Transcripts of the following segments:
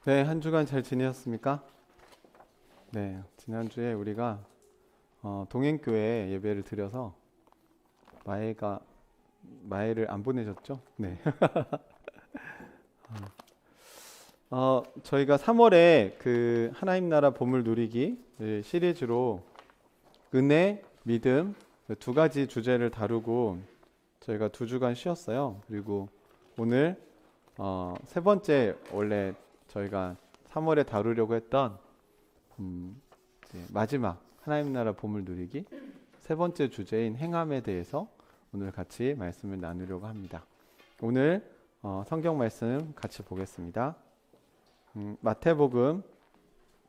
네, 한 주간 잘 지내셨습니까? 네, 지난주에 우리가 동행교회 예배를 드려서 마애가 마애를 안 보내셨죠? 네. 저희가 3월에 그 하나님 나라 보물 누리기 시리즈로 은혜, 믿음 두 가지 주제를 다루고 저희가 2주간 쉬었어요. 그리고 오늘 세 번째 원래 저희가 3월에 다루려고 했던 마지막 하나님 나라 보물 누리기 세 번째 주제인 행함에 대해서 오늘 같이 말씀을 나누려고 합니다. 오늘 성경 말씀 같이 보겠습니다. 마태복음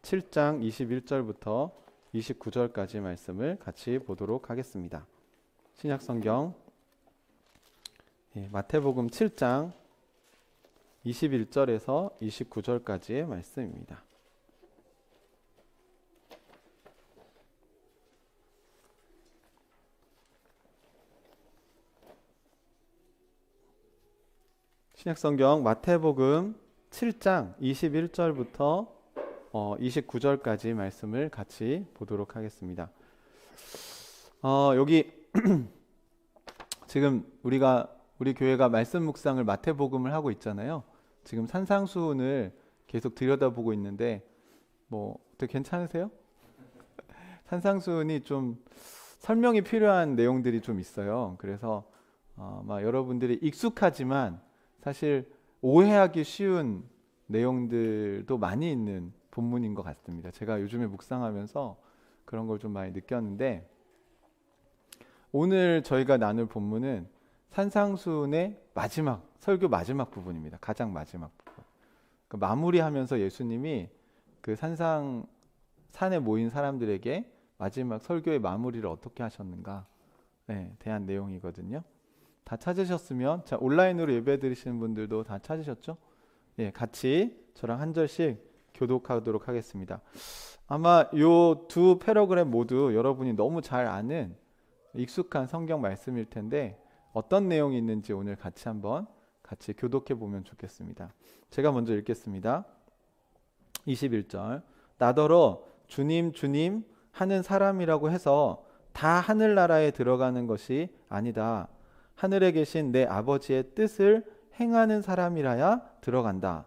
7장 21절부터 29절까지 말씀을 같이 보도록 하겠습니다. 신약성경 마태복음 7장 21절에서 29절까지의 말씀입니다. 신약성경 마태복음 7장 21절부터 29절까지 말씀을 같이 보도록 하겠습니다. 여기 지금 우리 교회가 말씀 묵상을 마태복음을 하고 있잖아요. 지금 산상수훈을 계속 들여다보고 있는데 어떻게 괜찮으세요? 산상수훈이 좀 설명이 필요한 내용들이 좀 있어요. 그래서 여러분들이 익숙하지만 사실 오해하기 쉬운 내용들도 많이 있는 본문인 것 같습니다. 제가 요즘에 묵상하면서 그런 걸 좀 많이 느꼈는데 오늘 저희가 나눌 본문은 산상수훈의 마지막 설교 마지막 부분입니다. 가장 마지막 부분. 마무리하면서 예수님이 그 산에 모인 사람들에게 마지막 설교의 마무리를 어떻게 하셨는가 대한 내용이거든요. 다 찾으셨으면 온라인으로 예배 드리시는 분들도 다 찾으셨죠? 같이 저랑 한 절씩 교독하도록 하겠습니다. 아마 요 두 패러그램 모두 여러분이 너무 잘 아는 익숙한 성경 말씀일 텐데 어떤 내용이 있는지 오늘 같이 교독해 보면 좋겠습니다. 제가 먼저 읽겠습니다. 21절 나더러 주님 주님 하는 사람이라고 해서 다 하늘나라에 들어가는 것이 아니다. 하늘에 계신 내 아버지의 뜻을 행하는 사람이라야 들어간다.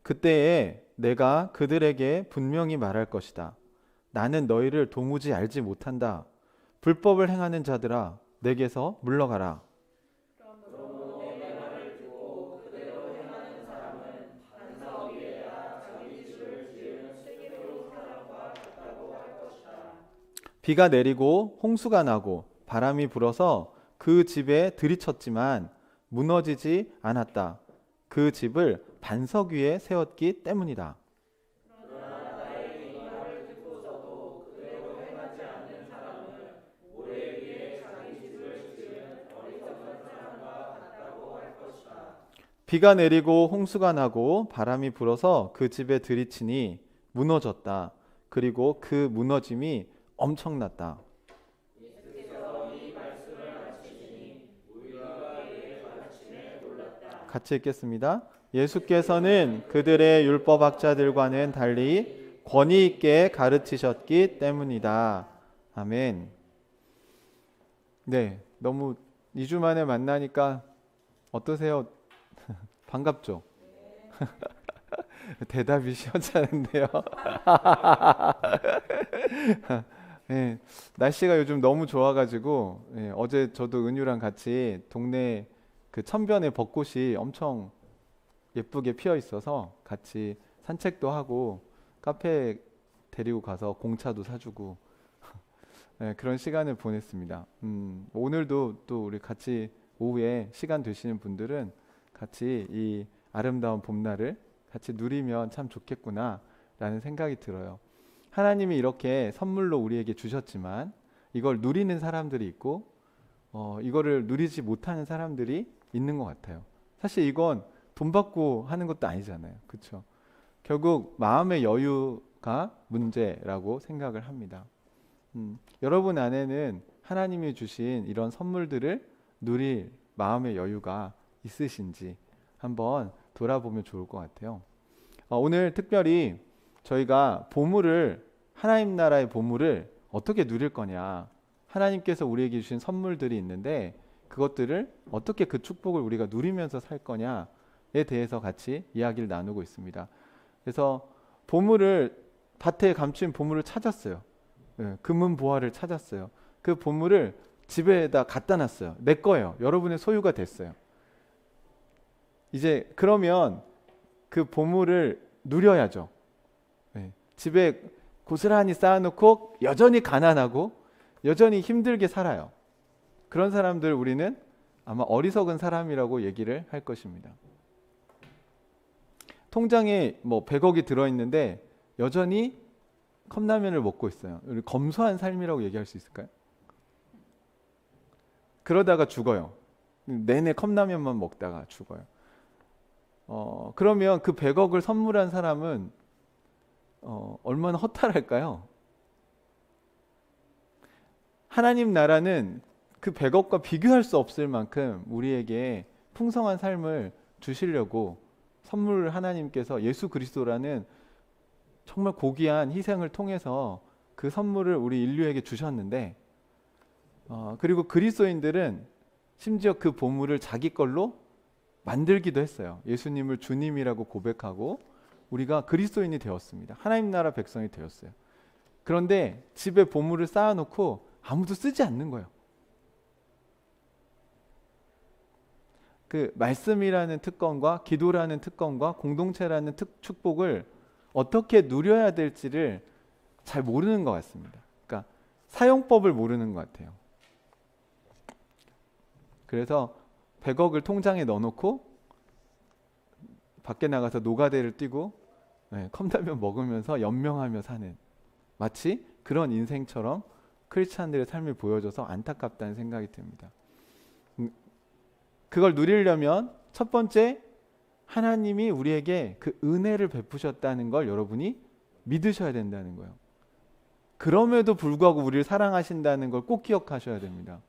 그때에 내가 그들에게 분명히 말할 것이다. 나는 너희를 도무지 알지 못한다. 불법을 행하는 자들아, 내게서 물러가라. 비가 내리고 홍수가 나고 바람이 불어서 그 집에 들이쳤지만 무너지지 않았다. 그 집을 반석 위에 세웠기 때문이다. 비가 내리고 홍수가 나고 바람이 불어서 그 집에 들이치니 무너졌다. 그리고 그 무너짐이 엄청났다. 같이 읽겠습니다. 예수께서는 그들의 율법학자들과는 달리 권위 있게 가르치셨기 때문이다. 아멘. 네, 너무 2주 만에 만나니까 어떠세요? 반갑죠? 대답이 시원찮은데요. 네, 날씨가 요즘 너무 좋아가지고 어제 저도 은유랑 같이 동네 그 천변에 벚꽃이 엄청 예쁘게 피어 있어서 같이 산책도 하고 카페에 데리고 가서 공차도 사주고 그런 시간을 보냈습니다. 오늘도 또 우리 같이 오후에 시간 되시는 분들은 같이 이 아름다운 봄날을 같이 누리면 참 좋겠구나 라는 생각이 들어요. 하나님이 이렇게 선물로 우리에게 주셨지만 이걸 누리는 사람들이 있고 이거를 누리지 못하는 사람들이 있는 것 같아요. 사실 이건 돈 받고 하는 것도 아니잖아요. 그렇죠? 결국 마음의 여유가 문제라고 생각을 합니다. 여러분 안에는 하나님이 주신 이런 선물들을 누릴 마음의 여유가 있으신지 한번 돌아보면 좋을 것 같아요. 오늘 특별히 저희가 하나님 나라의 보물을 어떻게 누릴 거냐, 하나님께서 우리에게 주신 선물들이 있는데 그것들을 어떻게 그 축복을 우리가 누리면서 살 거냐에 대해서 같이 이야기를 나누고 있습니다. 그래서 밭에 감춘 보물을 찾았어요. 금은 보화를 찾았어요. 그 보물을 집에다 갖다 놨어요. 내 거예요. 여러분의 소유가 됐어요. 이제 그러면 그 보물을 누려야죠. 집에 고스란히 쌓아놓고 여전히 가난하고 여전히 힘들게 살아요. 그런 사람들 우리는 아마 어리석은 사람이라고 얘기를 할 것입니다. 통장에 100억이 들어있는데 여전히 컵라면을 먹고 있어요. 우리 검소한 삶이라고 얘기할 수 있을까요? 그러다가 죽어요. 내내 컵라면만 먹다가 죽어요. 그러면 그 100억을 선물한 사람은 얼마나 허탈할까요? 하나님 나라는 그 100억과 비교할 수 없을 만큼 우리에게 풍성한 삶을 주시려고 선물을 하나님께서 예수 그리스도라는 정말 고귀한 희생을 통해서 그 선물을 우리 인류에게 주셨는데, 그리고 그리스도인들은 심지어 그 보물을 자기 걸로 만들기도 했어요. 예수님을 주님이라고 고백하고 우리가 그리스도인이 되었습니다. 하나님 나라 백성이 되었어요. 그런데 집에 보물을 쌓아놓고 아무도 쓰지 않는 거예요. 그 말씀이라는 특권과 기도라는 특권과 공동체라는 축복을 어떻게 누려야 될지를 잘 모르는 것 같습니다. 그러니까 사용법을 모르는 것 같아요. 그래서 100억을 통장에 넣어놓고 밖에 나가서 노가대를 뛰고 컵라면 먹으면서 연명하며 사는, 마치 그런 인생처럼 크리스찬들의 삶이 보여져서 안타깝다는 생각이 듭니다. 그걸 누리려면 첫 번째, 하나님이 우리에게 그 은혜를 베푸셨다는 걸 여러분이 믿으셔야 된다는 거예요. 그럼에도 불구하고 우리를 사랑하신다는 걸 꼭 기억하셔야 됩니다.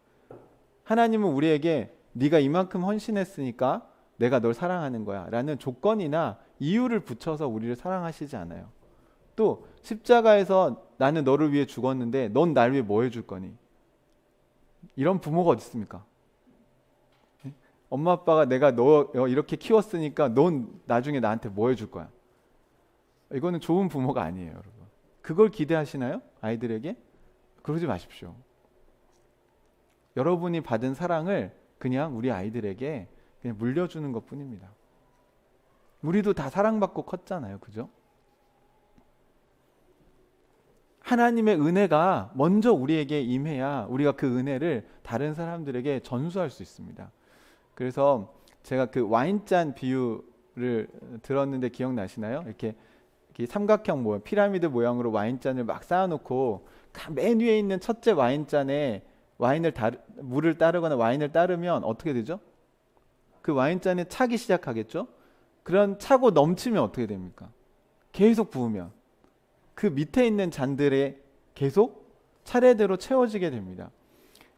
하나님은 우리에게 네가 이만큼 헌신했으니까 내가 널 사랑하는 거야 라는 조건이나 이유를 붙여서 우리를 사랑하시지 않아요. 또 십자가에서 나는 너를 위해 죽었는데 넌 날 위해 뭐 해줄 거니? 이런 부모가 어디 있습니까? 엄마 아빠가 내가 너 이렇게 키웠으니까 넌 나중에 나한테 뭐 해줄 거야? 이거는 좋은 부모가 아니에요, 여러분. 그걸 기대하시나요? 아이들에게? 그러지 마십시오. 여러분이 받은 사랑을 그냥 우리 아이들에게 그냥 물려주는 것 뿐입니다. 우리도 다 사랑받고 컸잖아요. 그죠? 하나님의 은혜가 먼저 우리에게 임해야 우리가 그 은혜를 다른 사람들에게 전수할 수 있습니다. 그래서 제가 그 와인잔 비유를 들었는데 기억나시나요? 이렇게 삼각형 모양, 피라미드 모양으로 와인잔을 막 쌓아놓고 맨 위에 있는 첫째 와인잔에 물을 따르거나 와인을 따르면 어떻게 되죠? 그 와인잔에 차기 시작하겠죠? 그런 차고 넘치면 어떻게 됩니까? 계속 부으면 그 밑에 있는 잔들에 계속 차례대로 채워지게 됩니다.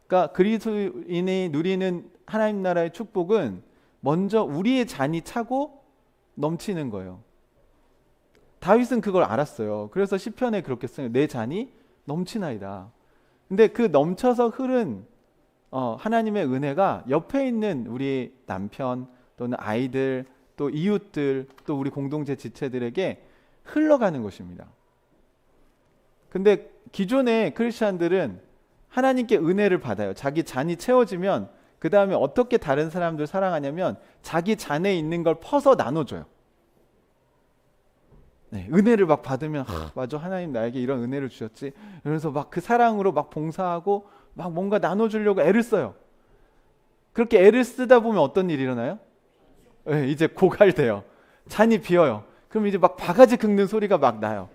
그러니까 그리스도인이 누리는 하나님 나라의 축복은 먼저 우리의 잔이 차고 넘치는 거예요. 다윗은 그걸 알았어요. 그래서 시편에 그렇게 써요. 내 잔이 넘치나이다. 근데 그 넘쳐서 흐른 하나님의 은혜가 옆에 있는 우리 남편 또는 아이들 또 이웃들 또 우리 공동체 지체들에게 흘러가는 것입니다. 근데 기존의 크리스찬들은 하나님께 은혜를 받아요. 자기 잔이 채워지면 그 다음에 어떻게 다른 사람들 사랑하냐면 자기 잔에 있는 걸 퍼서 나눠줘요. 은혜를 막 받으면 맞아, 하나님 나에게 이런 은혜를 주셨지. 그래서 막 그 사랑으로 막 봉사하고 막 뭔가 나눠주려고 애를 써요. 그렇게 애를 쓰다 보면 어떤 일이 일어나요? 이제 고갈돼요. 잔이 비어요. 그럼 이제 막 바가지 긁는 소리가 막 나요.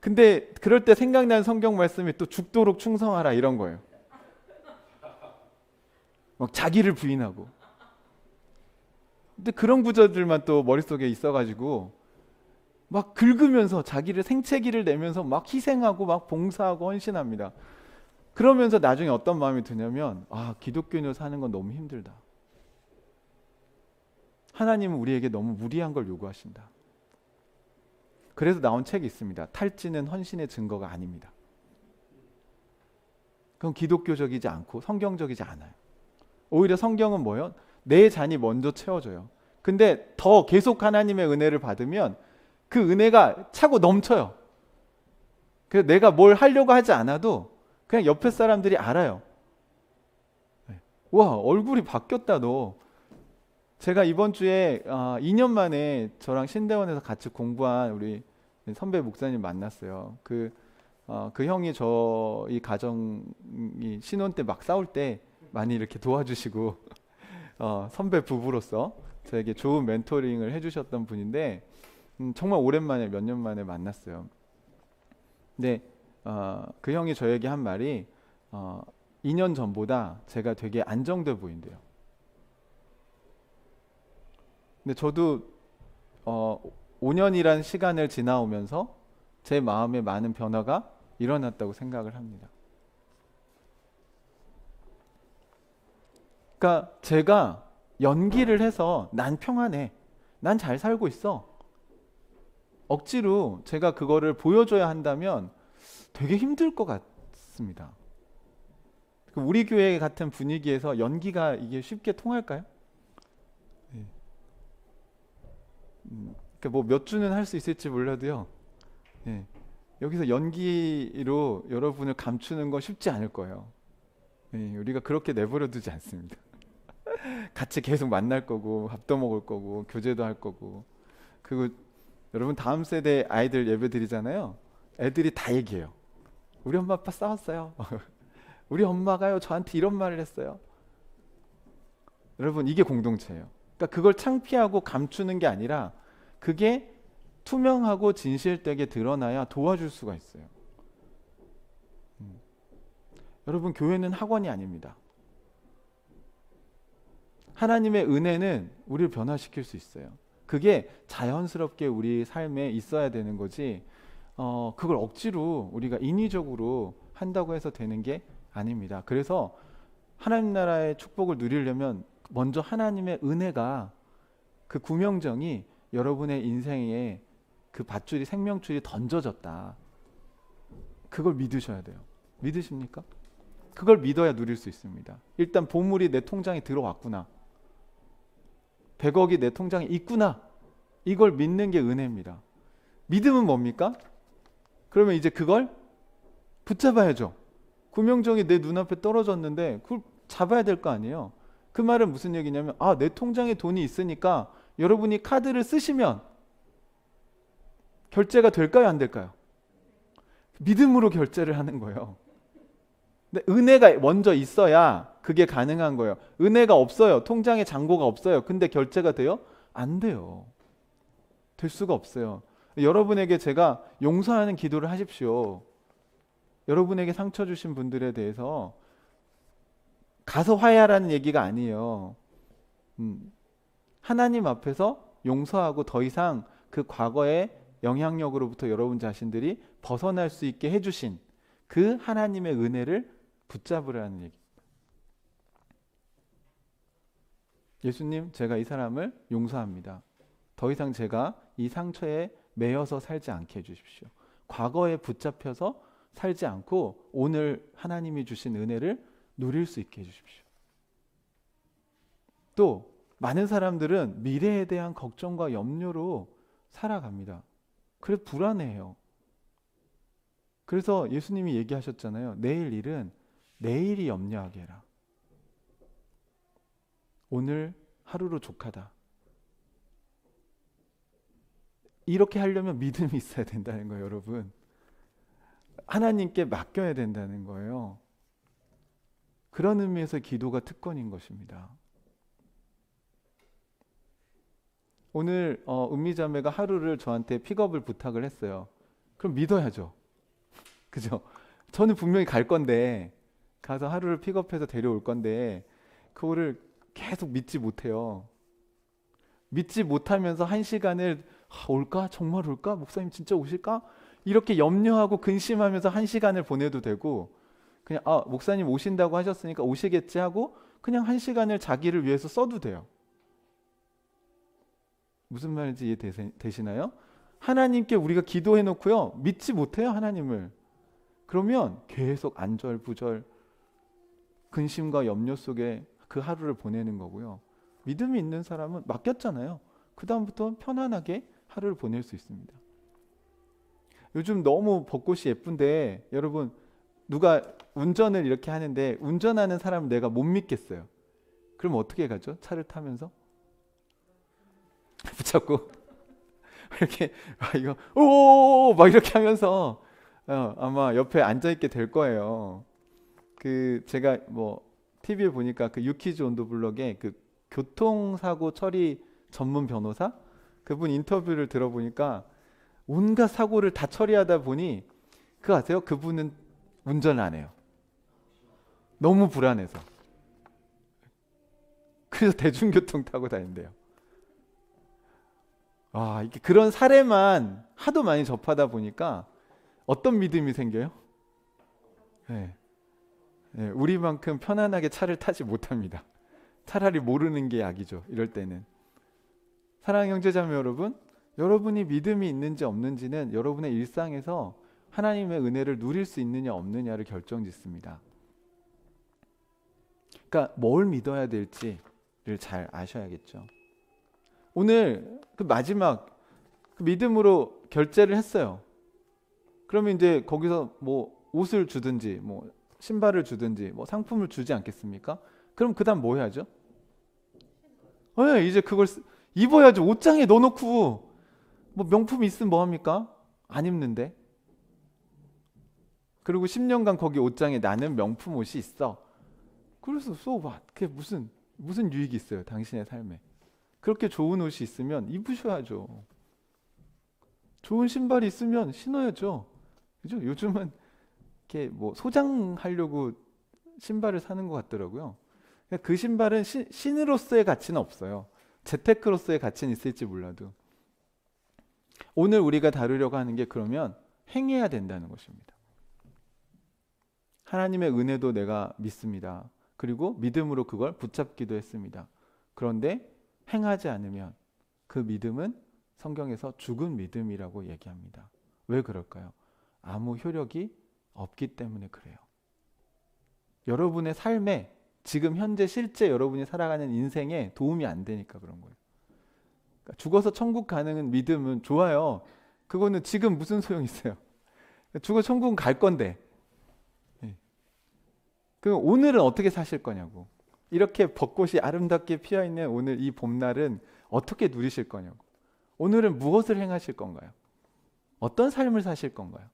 근데 그럴 때 생각나는 성경 말씀이 또 죽도록 충성하라 이런 거예요. 막 자기를 부인하고. 근데 그런 구절들만 또 머릿속에 있어가지고 막 긁으면서 자기를 생채기를 내면서 막 희생하고 막 봉사하고 헌신합니다. 그러면서 나중에 어떤 마음이 드냐면 기독교인으로 사는 건 너무 힘들다. 하나님은 우리에게 너무 무리한 걸 요구하신다. 그래서 나온 책이 있습니다. 탈진은 헌신의 증거가 아닙니다. 그건 기독교적이지 않고 성경적이지 않아요. 오히려 성경은 뭐예요? 내 잔이 먼저 채워져요. 근데 더 계속 하나님의 은혜를 받으면 그 은혜가 차고 넘쳐요. 그래서 내가 뭘 하려고 하지 않아도 그냥 옆에 사람들이 알아요. 와, 얼굴이 바뀌었다 너. 제가 이번 주에 2년 만에 저랑 신대원에서 같이 공부한 우리 선배 목사님 만났어요. 그 형이 저희 가정이 신혼 때 막 싸울 때 많이 이렇게 도와주시고 선배 부부로서 저에게 좋은 멘토링을 해주셨던 분인데 정말 오랜만에 몇 년 만에 만났어요. 근데 그 형이 저에게 한 말이 2년 전보다 제가 되게 안정돼 보인대요. 근데 저도 5년이란 시간을 지나오면서 제 마음에 많은 변화가 일어났다고 생각을 합니다. 그러니까 제가 연기를 해서 난 평안해, 난 잘 살고 있어, 억지로 제가 그거를 보여줘야 한다면 되게 힘들 것 같습니다. 우리 교회 같은 분위기에서 연기가 이게 쉽게 통할까요? 그러니까 뭐 몇 주는 할 수 있을지 몰라도요. 여기서 연기로 여러분을 감추는 건 쉽지 않을 거예요. 우리가 그렇게 내버려 두지 않습니다. 같이 계속 만날 거고 밥도 먹을 거고 교제도 할 거고. 그리고 여러분 다음 세대 아이들 예배 드리잖아요. 애들이 다 얘기해요. 우리 엄마 아빠 싸웠어요. 우리 엄마가요 저한테 이런 말을 했어요. 여러분 이게 공동체예요. 그러니까 그걸 창피하고 감추는 게 아니라 그게 투명하고 진실되게 드러나야 도와줄 수가 있어요. 여러분 교회는 학원이 아닙니다. 하나님의 은혜는 우리를 변화시킬 수 있어요. 그게 자연스럽게 우리 삶에 있어야 되는 거지 그걸 억지로 우리가 인위적으로 한다고 해서 되는 게 아닙니다. 그래서 하나님 나라의 축복을 누리려면 먼저 하나님의 은혜가 그 구명정이 여러분의 인생에 그 밧줄이 생명줄이 던져졌다. 그걸 믿으셔야 돼요. 믿으십니까? 그걸 믿어야 누릴 수 있습니다. 일단 보물이 내 통장에 들어왔구나. 100억이 내 통장에 있구나. 이걸 믿는 게 은혜입니다. 믿음은 뭡니까? 그러면 이제 그걸 붙잡아야죠. 구명정이 내 눈앞에 떨어졌는데 그걸 잡아야 될 거 아니에요. 그 말은 무슨 얘기냐면 내 통장에 돈이 있으니까 여러분이 카드를 쓰시면 결제가 될까요? 안 될까요? 믿음으로 결제를 하는 거예요. 근데 은혜가 먼저 있어야 그게 가능한 거예요. 은혜가 없어요. 통장에 잔고가 없어요. 근데 결제가 돼요? 안 돼요. 될 수가 없어요. 여러분에게 제가 용서하는 기도를 하십시오. 여러분에게 상처 주신 분들에 대해서 가서 화해하라는 얘기가 아니에요. 하나님 앞에서 용서하고 더 이상 그 과거의 영향력으로부터 여러분 자신들이 벗어날 수 있게 해주신 그 하나님의 은혜를 붙잡으라는 얘기입니다. 예수님, 제가 이 사람을 용서합니다. 더 이상 제가 이 상처에 매여서 살지 않게 해주십시오. 과거에 붙잡혀서 살지 않고 오늘 하나님이 주신 은혜를 누릴 수 있게 해주십시오. 또 많은 사람들은 미래에 대한 걱정과 염려로 살아갑니다. 그래서 불안해요. 그래서 예수님이 얘기하셨잖아요. 내일 일은 내일이 염려하게 해라. 오늘 하루로 족하다. 이렇게 하려면 믿음이 있어야 된다는 거예요, 여러분. 하나님께 맡겨야 된다는 거예요. 그런 의미에서 기도가 특권인 것입니다. 오늘 은미자매가 하루를 저한테 픽업을 부탁을 했어요. 그럼 믿어야죠. 그죠? 저는 분명히 갈 건데 가서 하루를 픽업해서 데려올 건데 그거를 계속 믿지 못해요. 믿지 못하면서 한 시간을 올까? 정말 올까? 목사님 진짜 오실까? 이렇게 염려하고 근심하면서 한 시간을 보내도 되고, 그냥 목사님 오신다고 하셨으니까 오시겠지 하고 그냥 한 시간을 자기를 위해서 써도 돼요. 무슨 말인지 이해되시나요? 하나님께 우리가 기도해 놓고요, 믿지 못해요 하나님을. 그러면 계속 안절부절 근심과 염려 속에 그 하루를 보내는 거고요. 믿음이 있는 사람은 맡겼잖아요. 그 다음부터 편안하게 하루를 보낼 수 있습니다. 요즘 너무 벚꽃이 예쁜데 여러분, 누가 운전을 이렇게 하는데 운전하는 사람을 내가 못 믿겠어요. 그럼 어떻게 가죠? 차를 타면서 붙잡고 이렇게 이거 오막 이렇게 하면서 아마 옆에 앉아 있게 될 거예요. 그 제가 뭐 TV에 보니까 그 유키즈 온더 블럭에 그 교통사고 처리 전문 변호사 그분 인터뷰를 들어보니까 온갖 사고를 다 처리하다 보니 그거 아세요? 그분은 운전을 안 해요. 너무 불안해서. 그래서 대중교통 타고 다닌대요. 이게 그런 사례만 하도 많이 접하다 보니까 어떤 믿음이 생겨요? 네. 네, 우리만큼 편안하게 차를 타지 못합니다. 차라리 모르는 게 약이죠. 이럴 때는. 사랑하는 형제자매 여러분, 여러분이 믿음이 있는지 없는지는 여러분의 일상에서 하나님의 은혜를 누릴 수 있느냐 없느냐를 결정짓습니다. 그러니까 뭘 믿어야 될지를 잘 아셔야겠죠. 오늘 그 마지막 그 믿음으로 결제를 했어요. 그러면 이제 거기서 뭐 옷을 주든지 뭐 신발을 주든지 뭐 상품을 주지 않겠습니까? 그럼 그다음 뭐 해야죠? 이제 그걸 입어야죠. 옷장에 넣어놓고 뭐 명품이 있으면 뭐 합니까? 안 입는데. 그리고 10년간 거기 옷장에 나는 명품 옷이 있어. 그래서 그게 무슨 유익이 있어요, 당신의 삶에? 그렇게 좋은 옷이 있으면 입으셔야죠. 좋은 신발이 있으면 신어야죠. 그죠? 요즘은 이렇게 뭐 소장하려고 신발을 사는 것 같더라고요. 그 신발은 신으로서의 가치는 없어요. 재테크로서의 가치는 있을지 몰라도. 오늘 우리가 다루려고 하는 게 그러면 행해야 된다는 것입니다. 하나님의 은혜도 내가 믿습니다. 그리고 믿음으로 그걸 붙잡기도 했습니다. 그런데 행하지 않으면 그 믿음은 성경에서 죽은 믿음이라고 얘기합니다. 왜 그럴까요? 아무 효력이 없기 때문에 그래요. 여러분의 삶에 지금 현재 실제 여러분이 살아가는 인생에 도움이 안 되니까 그런 거예요. 그러니까 죽어서 천국 가는 믿음은 좋아요. 그거는 지금 무슨 소용 있어요? 죽어 천국은 갈 건데. 그럼 오늘은 어떻게 사실 거냐고. 이렇게 벚꽃이 아름답게 피어있는 오늘 이 봄날은 어떻게 누리실 거냐고. 오늘은 무엇을 행하실 건가요? 어떤 삶을 사실 건가요?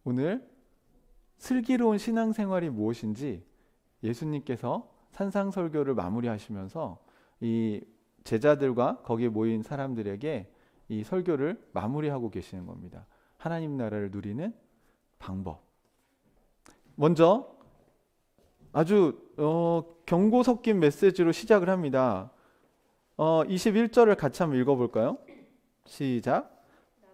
오늘 슬기로운 신앙생활이 무엇인지 예수님께서 산상설교를 마무리하시면서 이 제자들과 거기에 모인 사람들에게 이 설교를 마무리하고 계시는 겁니다. 하나님 나라를 누리는 방법. 먼저 아주 경고 섞인 메시지로 시작을 합니다. 21절을 같이 한번 읽어볼까요? 시작.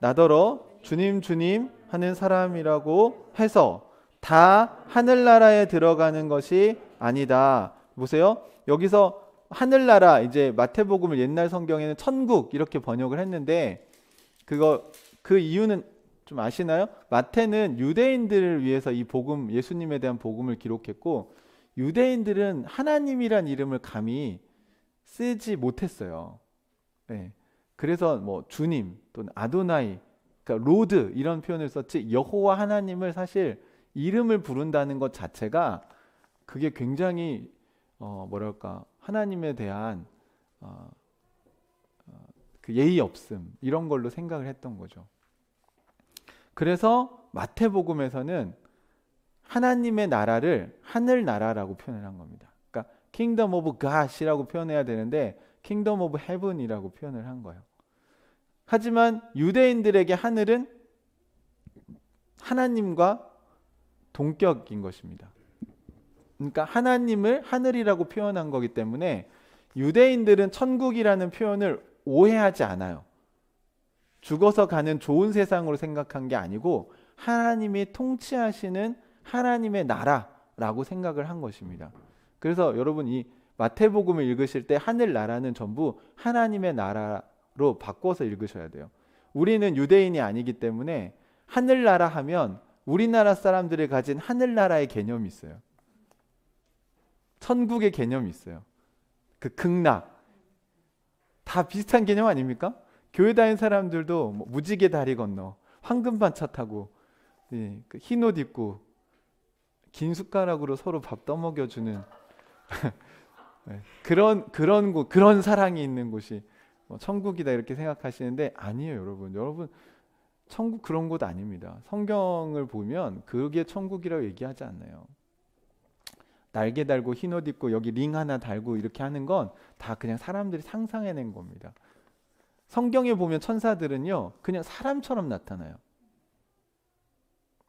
나더러 주님 주님 하는 사람이라고 해서 다 하늘나라에 들어가는 것이 아니다. 보세요. 여기서 하늘나라, 이제 마태복음을 옛날 성경에는 천국 이렇게 번역을 했는데 그 이유는 좀 아시나요? 마태는 유대인들을 위해서 이 복음, 예수님에 대한 복음을 기록했고, 유대인들은 하나님이란 이름을 감히 쓰지 못했어요. 네. 그래서 뭐 주님 또는 아도나이, 그러니까 로드 이런 표현을 썼지, 여호와 하나님을 사실 이름을 부른다는 것 자체가 그게 굉장히 하나님에 대한 그 예의 없음 이런 걸로 생각을 했던 거죠. 그래서 마태복음에서는 하나님의 나라를 하늘나라라고 표현을 한 겁니다. 그러니까 Kingdom of God이라고 표현해야 되는데 Kingdom of Heaven이라고 표현을 한 거예요. 하지만 유대인들에게 하늘은 하나님과 동격인 것입니다. 그러니까 하나님을 하늘이라고 표현한 거기 때문에 유대인들은 천국이라는 표현을 오해하지 않아요. 죽어서 가는 좋은 세상으로 생각한 게 아니고 하나님이 통치하시는 하나님의 나라라고 생각을 한 것입니다. 그래서 여러분 이 마태복음을 읽으실 때 하늘나라는 전부 하나님의 나라로 바꿔서 읽으셔야 돼요. 우리는 유대인이 아니기 때문에 하늘나라 하면 우리나라 사람들이 가진 하늘나라의 개념이 있어요. 천국의 개념이 있어요. 그 극락 다 비슷한 개념 아닙니까? 교회 다니는 사람들도 뭐 무지개 다리 건너 황금판 차 타고 그 흰옷 입고 긴 숟가락으로 서로 밥 떠먹여주는 그런 곳, 그런 사랑이 있는 곳이 천국이다 이렇게 생각하시는데 아니에요, 여러분. 여러분 천국 그런 곳 아닙니다. 성경을 보면 그게 천국이라고 얘기하지 않나요? 날개 달고 흰옷 입고 여기 링 하나 달고 이렇게 하는 건 다 그냥 사람들이 상상해낸 겁니다. 성경에 보면 천사들은요 그냥 사람처럼 나타나요.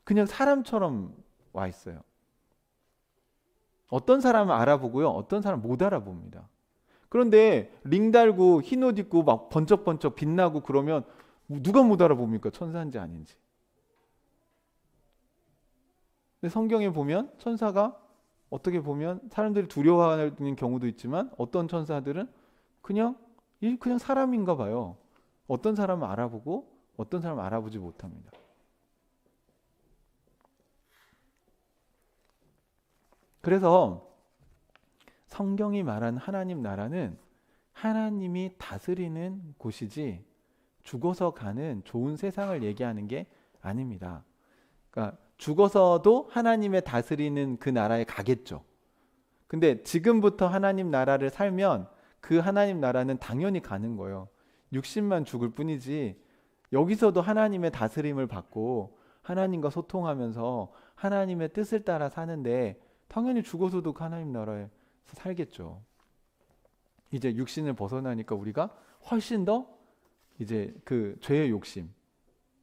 그냥 사람처럼 와 있어요. 어떤 사람은 알아보고요, 어떤 사람은 못 알아봅니다. 그런데 링 달고 흰옷 입고 막 번쩍번쩍 빛나고 그러면 누가 못 알아봅니까? 천사인지 아닌지. 근데 성경에 보면 천사가 어떻게 보면 사람들이 두려워하는 경우도 있지만 어떤 천사들은 그냥 사람인가 봐요. 어떤 사람은 알아보고 어떤 사람은 알아보지 못합니다. 그래서 성경이 말하는 하나님 나라는 하나님이 다스리는 곳이지 죽어서 가는 좋은 세상을 얘기하는 게 아닙니다. 그러니까 죽어서도 하나님의 다스리는 그 나라에 가겠죠. 근데 지금부터 하나님 나라를 살면 그 하나님 나라는 당연히 가는 거예요. 육신만 죽을 뿐이지 여기서도 하나님의 다스림을 받고 하나님과 소통하면서 하나님의 뜻을 따라 사는데 당연히 죽어서도 하나님 나라에 살겠죠. 이제 육신을 벗어나니까 우리가 훨씬 더 이제 그 죄의 욕심,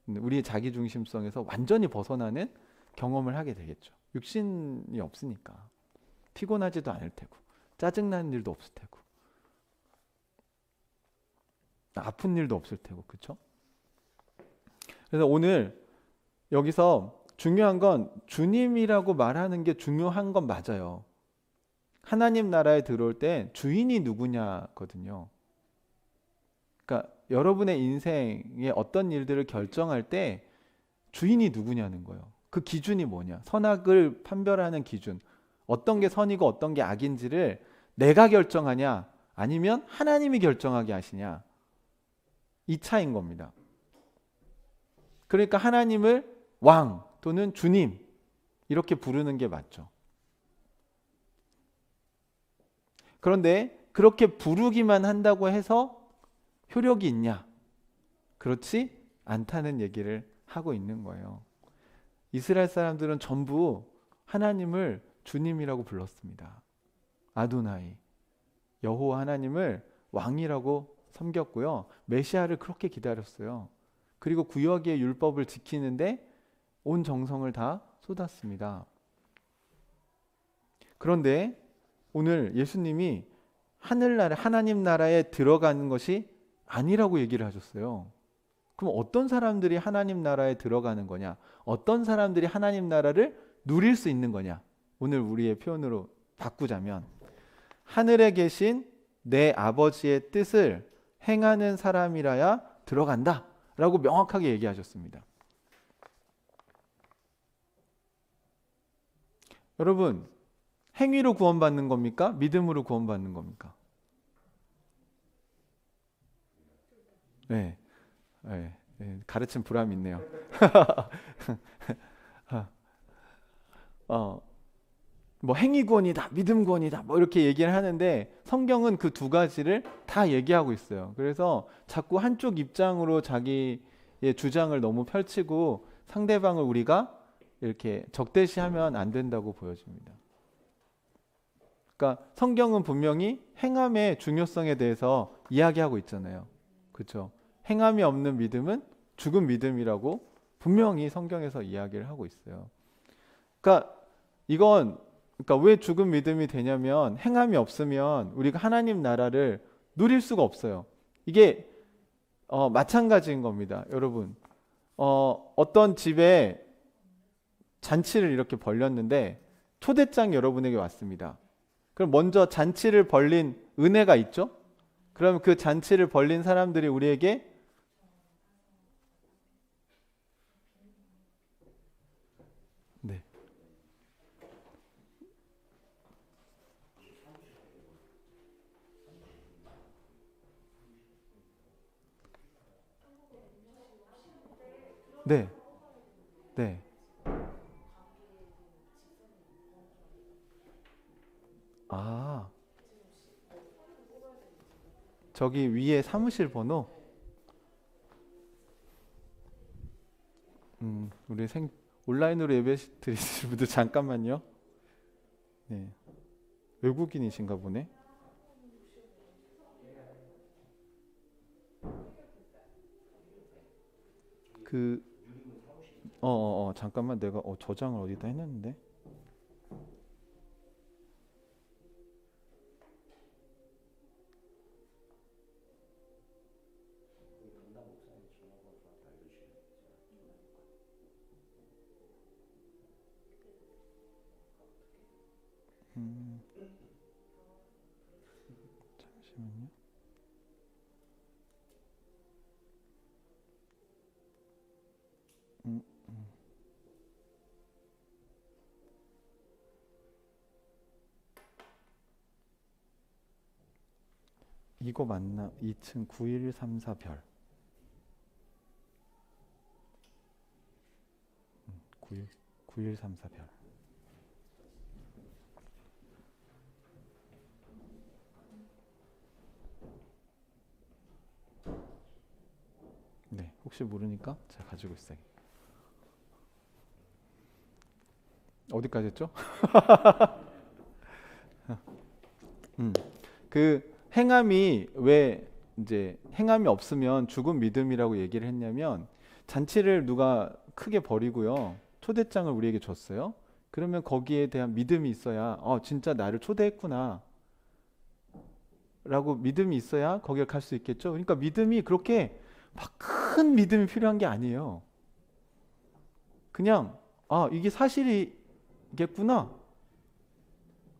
우리의 자기중심성에서 완전히 벗어나는 경험을 하게 되겠죠. 육신이 없으니까 피곤하지도 않을 테고 짜증나는 일도 없을 테고 아픈 일도 없을 테고, 그렇죠? 그래서 오늘 여기서 중요한 건 주님이라고 말하는 게 중요한 건 맞아요. 하나님 나라에 들어올 때 주인이 누구냐거든요. 그러니까 여러분의 인생에 어떤 일들을 결정할 때 주인이 누구냐는 거예요. 그 기준이 뭐냐? 선악을 판별하는 기준. 어떤 게 선이고 어떤 게 악인지를 내가 결정하냐? 아니면 하나님이 결정하게 하시냐? 이 차이인 겁니다. 그러니까 하나님을 왕 또는 주님 이렇게 부르는 게 맞죠. 그런데 그렇게 부르기만 한다고 해서 효력이 있냐? 그렇지 않다는 얘기를 하고 있는 거예요. 이스라엘 사람들은 전부 하나님을 주님이라고 불렀습니다. 아도나이, 여호와 하나님을 왕이라고 섬겼고요. 메시아를 그렇게 기다렸어요. 그리고 구약의 율법을 지키는데 온 정성을 다 쏟았습니다. 그런데 오늘 예수님이 하늘나라, 하나님 나라에 들어가는 것이 아니라고 얘기를 하셨어요. 그럼 어떤 사람들이 하나님 나라에 들어가는 거냐? 어떤 사람들이 하나님 나라를 누릴 수 있는 거냐? 오늘 우리의 표현으로 바꾸자면 하늘에 계신 내 아버지의 뜻을 행하는 사람이라야 들어간다 라고 명확하게 얘기하셨습니다. 여러분, 행위로 구원받는 겁니까? 믿음으로 구원받는 겁니까? 네, 네, 네, 가르친 보람이 있네요. 뭐 행위 구원이다, 믿음 구원이다, 뭐 이렇게 얘기를 하는데 성경은 그 두 가지를 다 얘기하고 있어요. 그래서 자꾸 한쪽 입장으로 자기의 주장을 너무 펼치고 상대방을 우리가 이렇게 적대시하면 안 된다고 보여집니다. 그러니까 성경은 분명히 행함의 중요성에 대해서 이야기하고 있잖아요. 그렇죠? 행함이 없는 믿음은 죽은 믿음이라고 분명히 성경에서 이야기를 하고 있어요. 그러니까 이건 그러니까 왜 죽은 믿음이 되냐면 행함이 없으면 우리가 하나님 나라를 누릴 수가 없어요. 이게 마찬가지인 겁니다. 여러분, 어떤 집에 잔치를 이렇게 벌렸는데 초대장 여러분에게 왔습니다. 그럼 먼저 잔치를 벌린 은혜가 있죠? 그럼 그 잔치를 벌린 사람들이 우리에게 네. 네. 네. 아, 저기 위에 사무실 번호 우리 온라인으로 예배 드리시는 분들 잠깐만요. 네. 외국인이신가 보네. 그 잠깐만 내가 저장을 어디다 해놨는데. 음, 잠시만요. 음, 이거 맞나? 2층 9134별. 91 9134별. 네, 혹시 모르니까 제가 가지고 있어요. 어디까지 했죠? 음. 그 행함이 왜 이제 행함이 없으면 죽은 믿음이라고 얘기를 했냐면 잔치를 누가 크게 벌이고요. 초대장을 우리에게 줬어요. 그러면 거기에 대한 믿음이 있어야 진짜 나를 초대했구나 라고 믿음이 있어야 거기를 갈 수 있겠죠. 그러니까 믿음이 그렇게 막 큰 믿음이 필요한 게 아니에요. 그냥 이게 사실이겠구나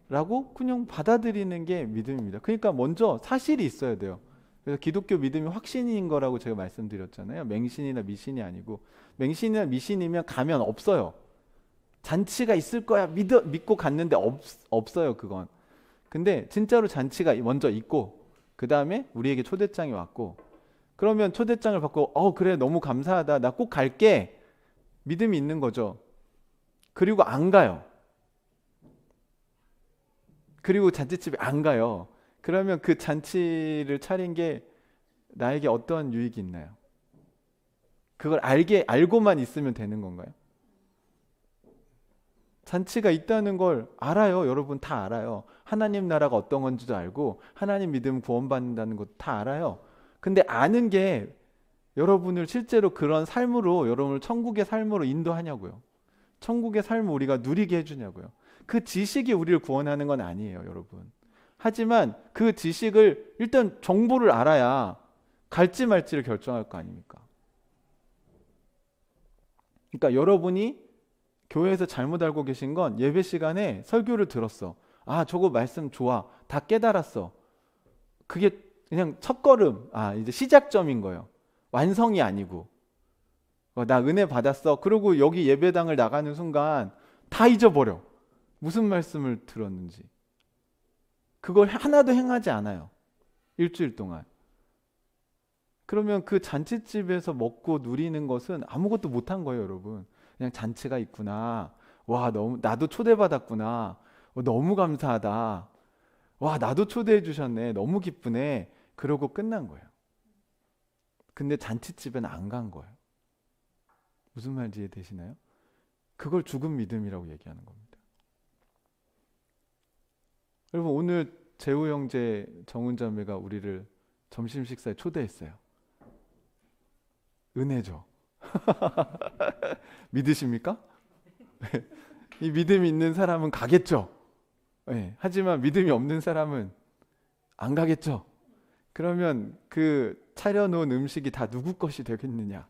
라고 그냥 받아들이는 게 믿음입니다. 그러니까 먼저 사실이 있어야 돼요. 그래서 기독교 믿음이 확신인 거라고 제가 말씀드렸잖아요. 맹신이나 미신이 아니고, 맹신이나 미신이면 가면 없어요. 잔치가 있을 거야 믿고 갔는데 없어요 그건. 근데 진짜로 잔치가 먼저 있고 그 다음에 우리에게 초대장이 왔고, 그러면 초대장을 받고 그래 너무 감사하다 나 꼭 갈게 믿음이 있는 거죠. 그리고 안 가요. 그리고 잔치집에 안 가요. 그러면 그 잔치를 차린 게 나에게 어떤 유익이 있나요? 그걸 알고만 있으면 되는 건가요? 잔치가 있다는 걸 알아요. 여러분 다 알아요. 하나님 나라가 어떤 건지도 알고 하나님 믿음 구원받는다는 것도 다 알아요. 근데 아는 게 여러분을 실제로 그런 삶으로, 여러분을 천국의 삶으로 인도하냐고요. 천국의 삶을 우리가 누리게 해주냐고요. 그 지식이 우리를 구원하는 건 아니에요, 여러분. 하지만 그 지식을 일단 정보를 알아야 갈지 말지를 결정할 거 아닙니까? 그러니까 여러분이 교회에서 잘못 알고 계신 건 예배 시간에 설교를 들었어. 저거 말씀 좋아. 다 깨달았어. 그게 그냥 첫걸음, 이제 시작점인 거예요. 완성이 아니고. 나 은혜 받았어. 그리고 여기 예배당을 나가는 순간 다 잊어버려. 무슨 말씀을 들었는지. 그걸 하나도 행하지 않아요. 일주일 동안. 그러면 그 잔치집에서 먹고 누리는 것은 아무것도 못한 거예요, 여러분. 그냥 잔치가 있구나. 와, 나도 초대받았구나. 너무 감사하다. 와, 나도 초대해 주셨네. 너무 기쁘네. 그러고 끝난 거예요. 근데 잔치집에는 안 간 거예요. 무슨 말인지 이해되시나요? 그걸 죽은 믿음이라고 얘기하는 겁니다. 여러분, 오늘 재우 형제, 정훈 자매가 우리를 점심 식사에 초대했어요. 은혜죠. 믿으십니까? 이 믿음이 있는 사람은 가겠죠. 예, 하지만 믿음이 없는 사람은 안 가겠죠. 그러면 그 차려놓은 음식이 다 누구 것이 되겠느냐,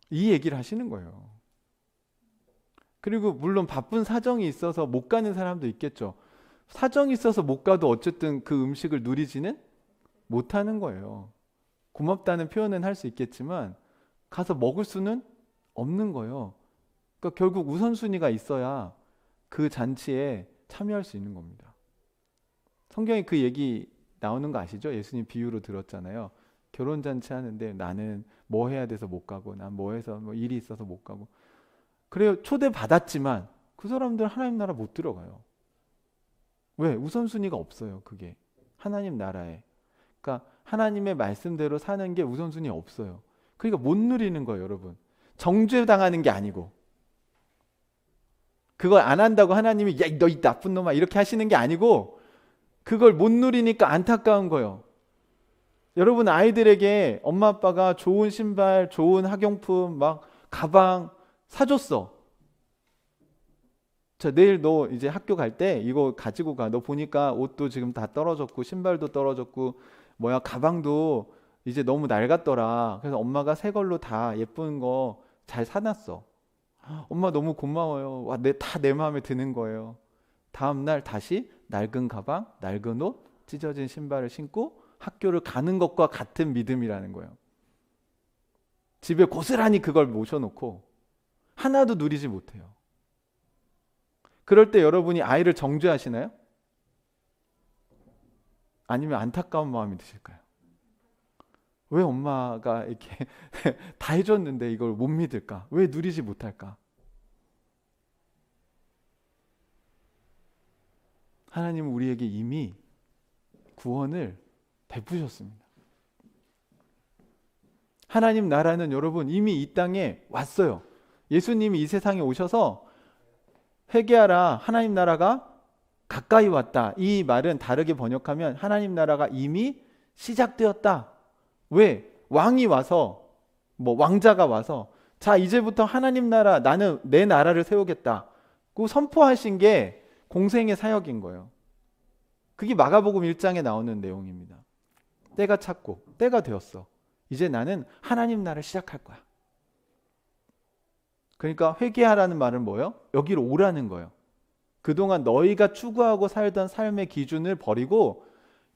이 얘기를 하시는 거예요. 그리고 물론 바쁜 사정이 있어서 못 가는 사람도 있겠죠. 사정이 있어서 못 가도 어쨌든 그 음식을 누리지는 못하는 거예요. 고맙다는 표현은 할 수 있겠지만 가서 먹을 수는 없는 거예요. 그러니까 결국 우선순위가 있어야 그 잔치에 참여할 수 있는 겁니다. 성경에 그 얘기 나오는 거 아시죠? 예수님 비유로 들었잖아요. 결혼잔치 하는데 나는 뭐 해야 돼서 못 가고, 난 뭐 해서 뭐 일이 있어서 못 가고. 그래요. 초대 받았지만 그 사람들 하나님 나라 못 들어가요. 왜? 우선순위가 없어요. 그게 하나님 나라에. 그러니까 하나님의 말씀대로 사는 게 우선순위 없어요. 그러니까 못 누리는 거예요, 여러분. 정죄당하는 게 아니고, 그걸 안 한다고 하나님이 야, 너 이 나쁜 놈아 이렇게 하시는 게 아니고, 그걸 못 누리니까 안타까운 거예요. 여러분, 아이들에게 엄마 아빠가 좋은 신발, 좋은 학용품, 막 가방 사줬어. 자, 내일 너 이제 학교 갈 때 이거 가지고 가. 너 보니까 옷도 지금 다 떨어졌고 신발도 떨어졌고 뭐야 가방도 이제 너무 낡았더라. 그래서 엄마가 새 걸로 다 예쁜 거 잘 사놨어. 엄마 너무 고마워요. 와, 다 내 마음에 드는 거예요. 다음 날 다시 낡은 가방, 낡은 옷, 찢어진 신발을 신고 학교를 가는 것과 같은 믿음이라는 거예요. 집에 고스란히 그걸 모셔놓고 하나도 누리지 못해요. 그럴 때 여러분이 아이를 정죄하시나요? 아니면 안타까운 마음이 드실까요? 왜 엄마가 이렇게 다 해줬는데 이걸 못 믿을까? 왜 누리지 못할까? 하나님은 우리에게 이미 구원을 베푸셨습니다. 하나님 나라는 여러분 이미 이 땅에 왔어요. 예수님이 이 세상에 오셔서 회개하라, 하나님 나라가 가까이 왔다. 이 말은 다르게 번역하면 하나님 나라가 이미 시작되었다. 왜? 왕이 와서, 뭐 왕자가 와서 자 이제부터 하나님 나라, 나는 내 나라를 세우겠다 그 선포하신 게 공생의 사역인 거예요. 그게 마가복음 1장에 나오는 내용입니다. 때가 찼고 때가 되었어. 이제 나는 하나님 나라를 시작할 거야. 그러니까 회개하라는 말은 뭐예요? 여기로 오라는 거예요. 그동안 너희가 추구하고 살던 삶의 기준을 버리고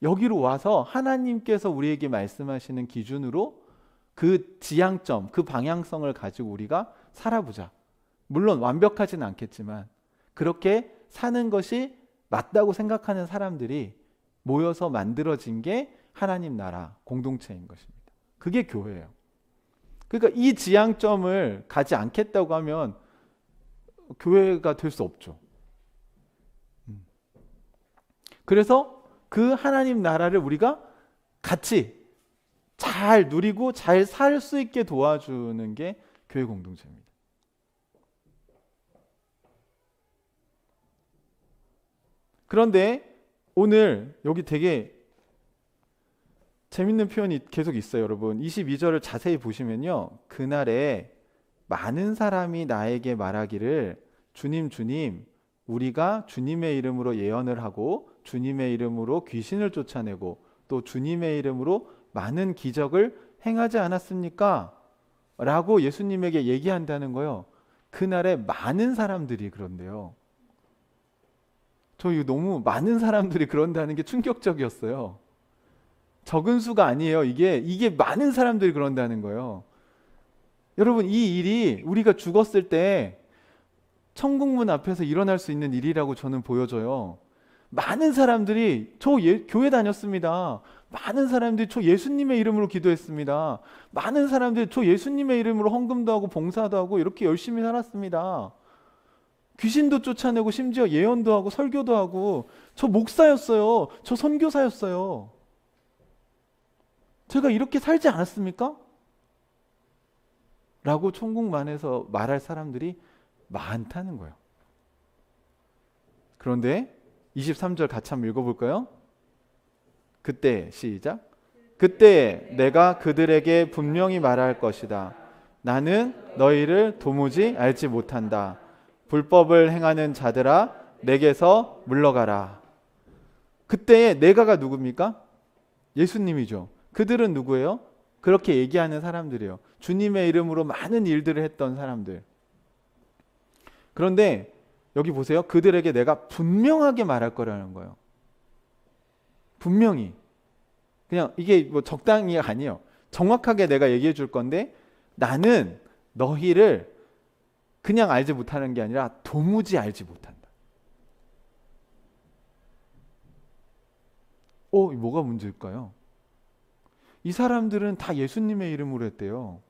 여기로 와서 하나님께서 우리에게 말씀하시는 기준으로 그 지향점, 그 방향성을 가지고 우리가 살아보자. 물론 완벽하진 않겠지만 그렇게 사는 것이 맞다고 생각하는 사람들이 모여서 만들어진 게 하나님 나라 공동체인 것입니다. 그게 교회예요. 그러니까 이 지향점을 가지 않겠다고 하면 교회가 될 수 없죠. 그래서 그 하나님 나라를 우리가 같이 잘 누리고 잘 살 수 있게 도와주는 게 교회 공동체입니다. 그런데 오늘 여기 되게 재밌는 표현이 계속 있어요, 여러분. 22절을 자세히 보시면요. 그날에 많은 사람이 나에게 말하기를 주님, 주님, 우리가 주님의 이름으로 예언을 하고 주님의 이름으로 귀신을 쫓아내고 또 주님의 이름으로 많은 기적을 행하지 않았습니까? 라고 예수님에게 얘기한다는 거예요. 그날에 많은 사람들이 그런데요. 저 이거 너무 많은 사람들이 그런다는 게 충격적이었어요. 적은 수가 아니에요. 이게 많은 사람들이 그런다는 거예요. 여러분, 이 일이 우리가 죽었을 때 천국문 앞에서 일어날 수 있는 일이라고 저는 보여져요. 많은 사람들이 교회 다녔습니다. 많은 사람들이 저 예수님의 이름으로 기도했습니다. 많은 사람들이 저 예수님의 이름으로 헌금도 하고 봉사도 하고 이렇게 열심히 살았습니다. 귀신도 쫓아내고 심지어 예언도 하고 설교도 하고 저 목사였어요. 저 선교사였어요. 제가 이렇게 살지 않았습니까? 라고 천국만에서 말할 사람들이 많다는 거예요. 그런데 23절 같이 한번 읽어볼까요? 그때 시작. 그때 내가 그들에게 분명히 말할 것이다. 나는 너희를 도무지 알지 못한다. 불법을 행하는 자들아 내게서 물러가라. 그때 내가가 누굽니까? 예수님이죠. 그들은 누구예요? 그렇게 얘기하는 사람들이에요. 주님의 이름으로 많은 일들을 했던 사람들. 그런데 여기 보세요. 그들에게 내가 분명하게 말할 거라는 거예요. 분명히. 그냥 이게 뭐 적당히 아니에요. 정확하게 내가 얘기해 줄 건데 나는 너희를 그냥 알지 못하는 게 아니라 도무지 알지 못한다. 뭐가 문제일까요? 이 사람들은 다 예수님의 이름으로 했대요.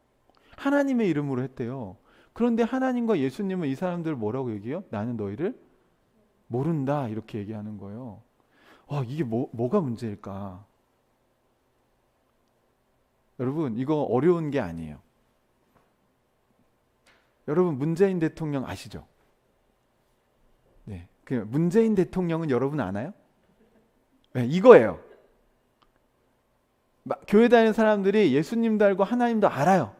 하나님의 이름으로 했대요. 그런데 하나님과 예수님은 이 사람들을 뭐라고 얘기해요? 나는 너희를 모른다 이렇게 얘기하는 거예요. 이게 뭐가 문제일까? 여러분 이거 어려운 게 아니에요. 여러분 문재인 대통령 아시죠? 네, 그 문재인 대통령은 여러분 아나요? 네, 이거예요. 교회 다니는 사람들이 예수님도 알고 하나님도 알아요.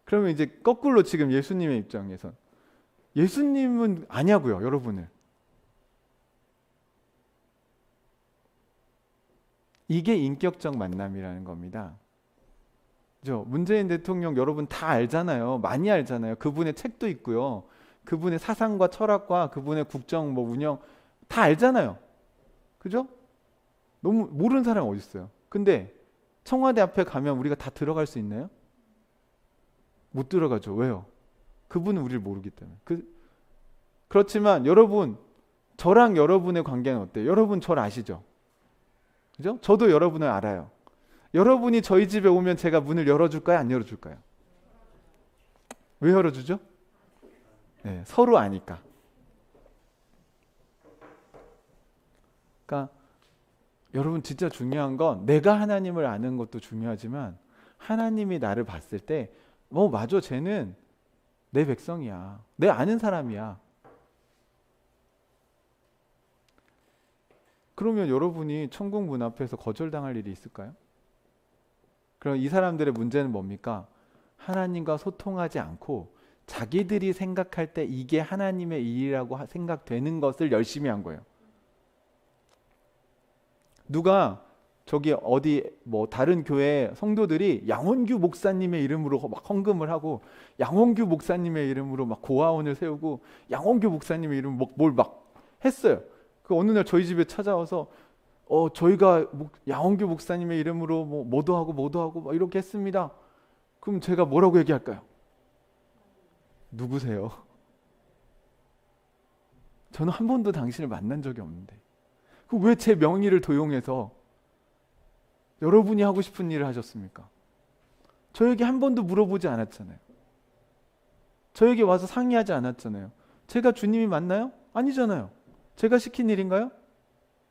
그러면 이제 거꾸로 지금 예수님의 입장에서 예수님은 아냐고요, 여러분을. 이게 인격적 만남이라는 겁니다. 그죠? 문재인 대통령 여러분 다 알잖아요. 많이 알잖아요. 그분의 책도 있고요. 그분의 사상과 철학과 그분의 국정 운영 다 알잖아요. 그죠? 너무 모르는 사람 어디 있어요? 근데 청와대 앞에 가면 우리가 다 들어갈 수 있나요? 못 들어가죠. 왜요? 그분은 우리를 모르기 때문에. 그렇지만 여러분, 저랑 여러분의 관계는 어때요? 여러분 저를 아시죠? 그죠? 저도 여러분을 알아요. 여러분이 저희 집에 오면 제가 문을 열어줄까요? 안 열어줄까요? 왜 열어주죠? 네, 서로 아니까. 그러니까 여러분 진짜 중요한 건 내가 하나님을 아는 것도 중요하지만 하나님이 나를 봤을 때 맞아, 쟤는 내 백성이야. 내 아는 사람이야. 그러면 여러분이 천국 문 앞에서 거절당할 일이 있을까요? 그럼 이 사람들의 문제는 뭡니까? 하나님과 소통하지 않고 자기들이 생각할 때 이게 하나님의 일이라고 생각되는 것을 열심히 한 거예요. 누가 저기 어디 다른 교회 성도들이 양원규 목사님의 이름으로 막 헌금을 하고 양원규 목사님의 이름으로 막 고아원을 세우고 양원규 목사님의 이름으로 뭘 막 했어요. 그 어느 날 저희 집에 찾아와서 저희가 양원규 목사님의 이름으로 뭐도 하고 막 이렇게 했습니다. 그럼 제가 뭐라고 얘기할까요? 누구세요? 저는 한 번도 당신을 만난 적이 없는데 왜 제 명의를 도용해서 여러분이 하고 싶은 일을 하셨습니까? 저에게 한 번도 물어보지 않았잖아요. 저에게 와서 상의하지 않았잖아요. 제가 주님이 맞나요? 아니잖아요. 제가 시킨 일인가요?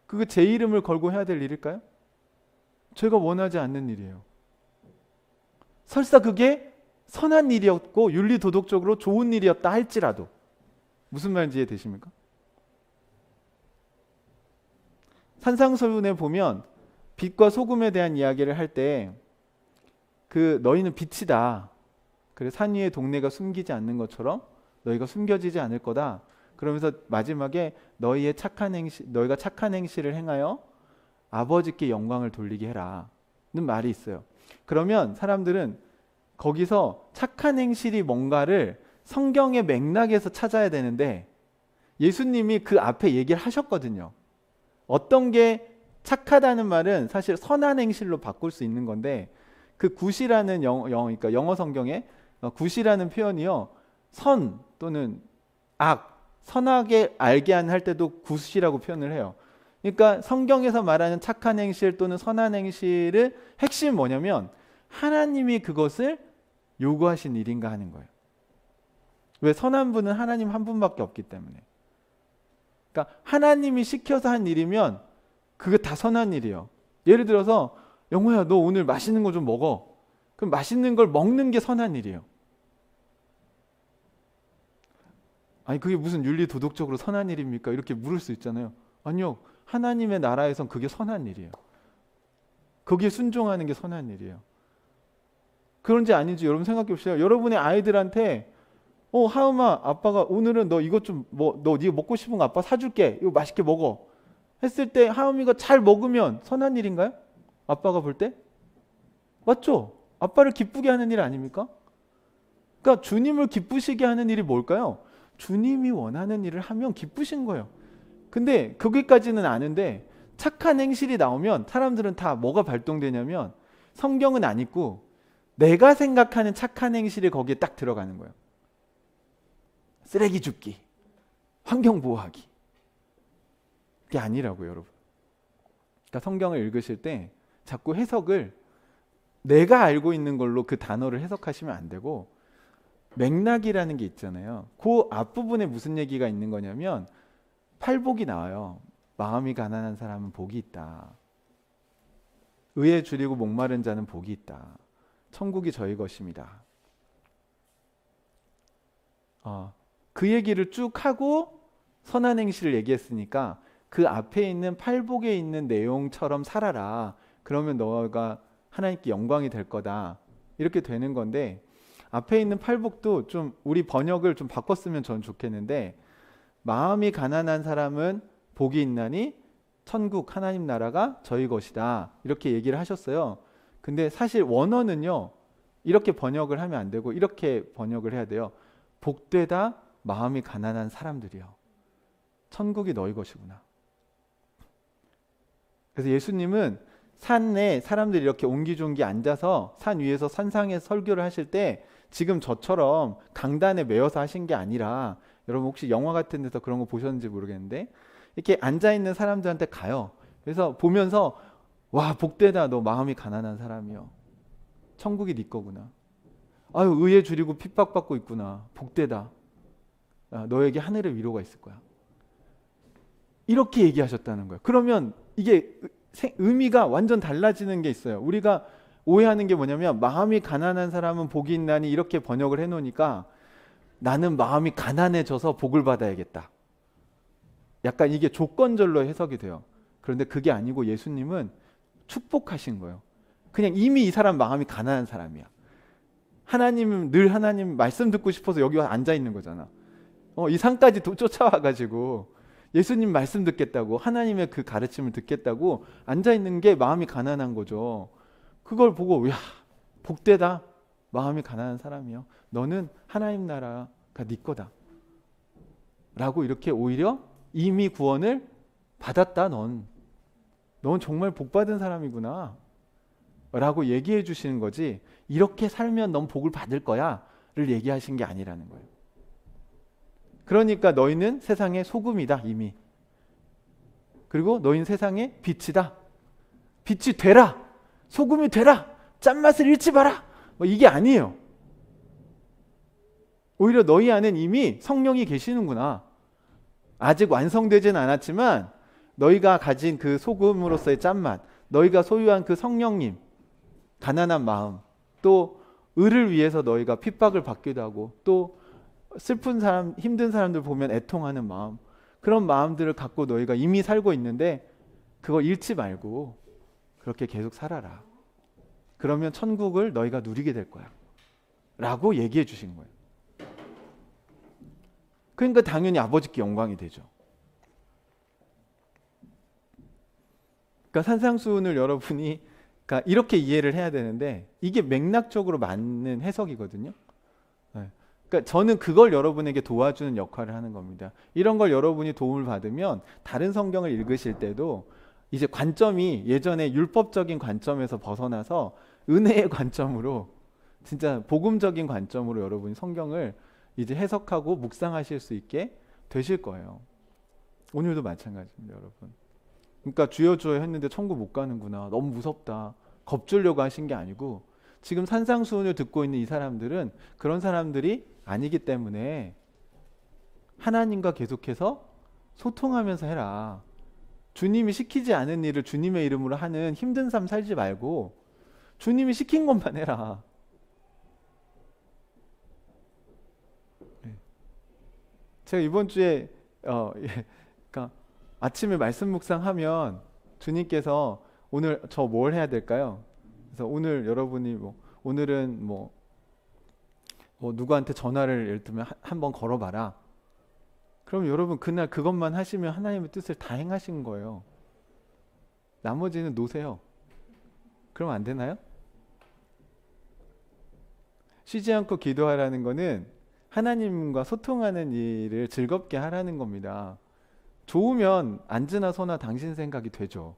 그게 제 이름을 걸고 해야 될 일일까요? 제가 원하지 않는 일이에요. 설사 그게 선한 일이었고 윤리도덕적으로 좋은 일이었다 할지라도. 무슨 말인지 이해되십니까? 산상수훈에 보면 빛과 소금에 대한 이야기를 할 때 너희는 빛이다. 그래 산 위에 동네가 숨기지 않는 것처럼 너희가 숨겨지지 않을 거다. 그러면서 마지막에 너희가 착한 행실을 행하여 아버지께 영광을 돌리게 해라. 는 말이 있어요. 그러면 사람들은 거기서 착한 행실이 뭔가를 성경의 맥락에서 찾아야 되는데 예수님이 그 앞에 얘기를 하셨거든요. 어떤 게 착하다는 말은 사실 선한 행실로 바꿀 수 있는 건데 그 굿이라는 그러니까 영어 성경에 굿이라는 표현이요. 선 또는 악, 선하게 알게 할 때도 굿이라고 표현을 해요. 그러니까 성경에서 말하는 착한 행실 또는 선한 행실의 핵심이 뭐냐면 하나님이 그것을 요구하신 일인가 하는 거예요. 왜? 선한 분은 하나님 한 분밖에 없기 때문에. 그러니까 하나님이 시켜서 한 일이면 그게 다 선한 일이에요. 예를 들어서 영호야 너 오늘 맛있는 거 좀 먹어. 그럼 맛있는 걸 먹는 게 선한 일이에요. 아니 그게 무슨 윤리 도덕적으로 선한 일입니까? 이렇게 물을 수 있잖아요. 아니요. 하나님의 나라에선 그게 선한 일이에요. 거기에 순종하는 게 선한 일이에요. 그런지 아닌지 여러분 생각해 보세요. 여러분의 아이들한테 하음아, 아빠가 오늘은 너 이것 좀 너 네가 먹고 싶은 거 아빠 사줄게. 이거 맛있게 먹어. 했을 때 하음이가 잘 먹으면 선한 일인가요? 아빠가 볼 때? 맞죠? 아빠를 기쁘게 하는 일 아닙니까? 그러니까 주님을 기쁘시게 하는 일이 뭘까요? 주님이 원하는 일을 하면 기쁘신 거예요. 근데 거기까지는 아는데 착한 행실이 나오면 사람들은 다 뭐가 발동되냐면 성경은 안 읽고 내가 생각하는 착한 행실이 거기에 딱 들어가는 거예요. 쓰레기 줍기, 환경 보호하기. 그게 아니라고요, 여러분. 그러니까 성경을 읽으실 때 자꾸 해석을 내가 알고 있는 걸로 그 단어를 해석하시면 안 되고 맥락이라는 게 있잖아요. 그 앞부분에 무슨 얘기가 있는 거냐면 팔복이 나와요. 마음이 가난한 사람은 복이 있다. 의에 줄이고 목마른 자는 복이 있다. 천국이 저희 것입니다. 그 얘기를 쭉 하고 선한 행실을 얘기했으니까 그 앞에 있는 팔복에 있는 내용처럼 살아라. 그러면 너가 하나님께 영광이 될 거다. 이렇게 되는 건데 앞에 있는 팔복도 좀 우리 번역을 좀 바꿨으면 전 좋겠는데 마음이 가난한 사람은 복이 있나니 천국 하나님 나라가 저희 것이다. 이렇게 얘기를 하셨어요. 근데 사실 원어는요. 이렇게 번역을 하면 안 되고 이렇게 번역을 해야 돼요. 복되다 마음이 가난한 사람들이요. 천국이 너희 것이구나. 그래서 예수님은 산에 사람들이 이렇게 옹기종기 앉아서 산 위에서 산상에 설교를 하실 때 지금 저처럼 강단에 매여서 하신 게 아니라 여러분 혹시 영화 같은 데서 그런 거 보셨는지 모르겠는데 이렇게 앉아있는 사람들한테 가요. 그래서 보면서 와 복되다 너 마음이 가난한 사람이요. 천국이 네 거구나. 아유 의에 줄이고 핍박받고 있구나. 복되다. 너에게 하늘의 위로가 있을 거야. 이렇게 얘기하셨다는 거예요. 그러면 이게 의미가 완전 달라지는 게 있어요. 우리가 오해하는 게 뭐냐면 마음이 가난한 사람은 복이 있나니 이렇게 번역을 해놓으니까 나는 마음이 가난해져서 복을 받아야겠다. 약간 이게 조건절로 해석이 돼요. 그런데 그게 아니고 예수님은 축복하신 거예요. 그냥 이미 이 사람 마음이 가난한 사람이야. 하나님은 늘 하나님 말씀 듣고 싶어서 여기 앉아 있는 거잖아. 이 산까지 쫓아와가지고 예수님 말씀 듣겠다고 하나님의 그 가르침을 듣겠다고 앉아 있는 게 마음이 가난한 거죠. 그걸 보고 야 복되다 마음이 가난한 사람이요. 너는 하나님 나라가 네 거다. 라고 이렇게 오히려 이미 구원을 받았다. 넌 정말 복받은 사람이구나. 라고 얘기해 주시는 거지 이렇게 살면 넌 복을 받을 거야 를 얘기하신 게 아니라는 거예요. 그러니까 너희는 세상의 소금이다 이미. 그리고 너희는 세상의 빛이다. 빛이 되라. 소금이 되라. 짠맛을 잃지 마라. 이게 아니에요. 오히려 너희 안엔 이미 성령이 계시는구나. 아직 완성되진 않았지만 너희가 가진 그 소금으로서의 짠맛, 너희가 소유한 그 성령님, 가난한 마음, 또 의를 위해서 너희가 핍박을 받기도 하고 또 슬픈 사람, 힘든 사람들 보면 애통하는 마음, 그런 마음들을 갖고 너희가 이미 살고 있는데 그거 잃지 말고 그렇게 계속 살아라. 그러면 천국을 너희가 누리게 될 거야. 라고 얘기해 주신 거예요. 그러니까 당연히 아버지께 영광이 되죠. 그러니까 산상수훈을 여러분이 그러니까 이렇게 이해를 해야 되는데 이게 맥락적으로 맞는 해석이거든요. 그러니까 저는 그걸 여러분에게 도와주는 역할을 하는 겁니다. 이런 걸 여러분이 도움을 받으면 다른 성경을 읽으실 때도 이제 관점이 예전에 율법적인 관점에서 벗어나서 은혜의 관점으로 진짜 복음적인 관점으로 여러분이 성경을 이제 해석하고 묵상하실 수 있게 되실 거예요. 오늘도 마찬가지입니다, 여러분. 그러니까 주여 주여 했는데 천국 못 가는구나. 너무 무섭다. 겁주려고 하신 게 아니고 지금 산상수훈을 듣고 있는 이 사람들은 그런 사람들이 아니기 때문에 하나님과 계속해서 소통하면서 해라. 주님이 시키지 않은 일을 주님의 이름으로 하는 힘든 삶 살지 말고 주님이 시킨 것만 해라. 제가 이번 주에 그러니까 아침에 말씀 묵상하면 주님께서 오늘 저 뭘 해야 될까요? 그래서 오늘 여러분이 오늘은 누구한테 전화를 예를 들면 한번 걸어봐라. 그럼 여러분 그날 그것만 하시면 하나님의 뜻을 다 행하신 거예요. 나머지는 놓으세요. 그럼 안 되나요? 쉬지 않고 기도하라는 거는 하나님과 소통하는 일을 즐겁게 하라는 겁니다. 좋으면 앉으나 서나 당신 생각이 되죠.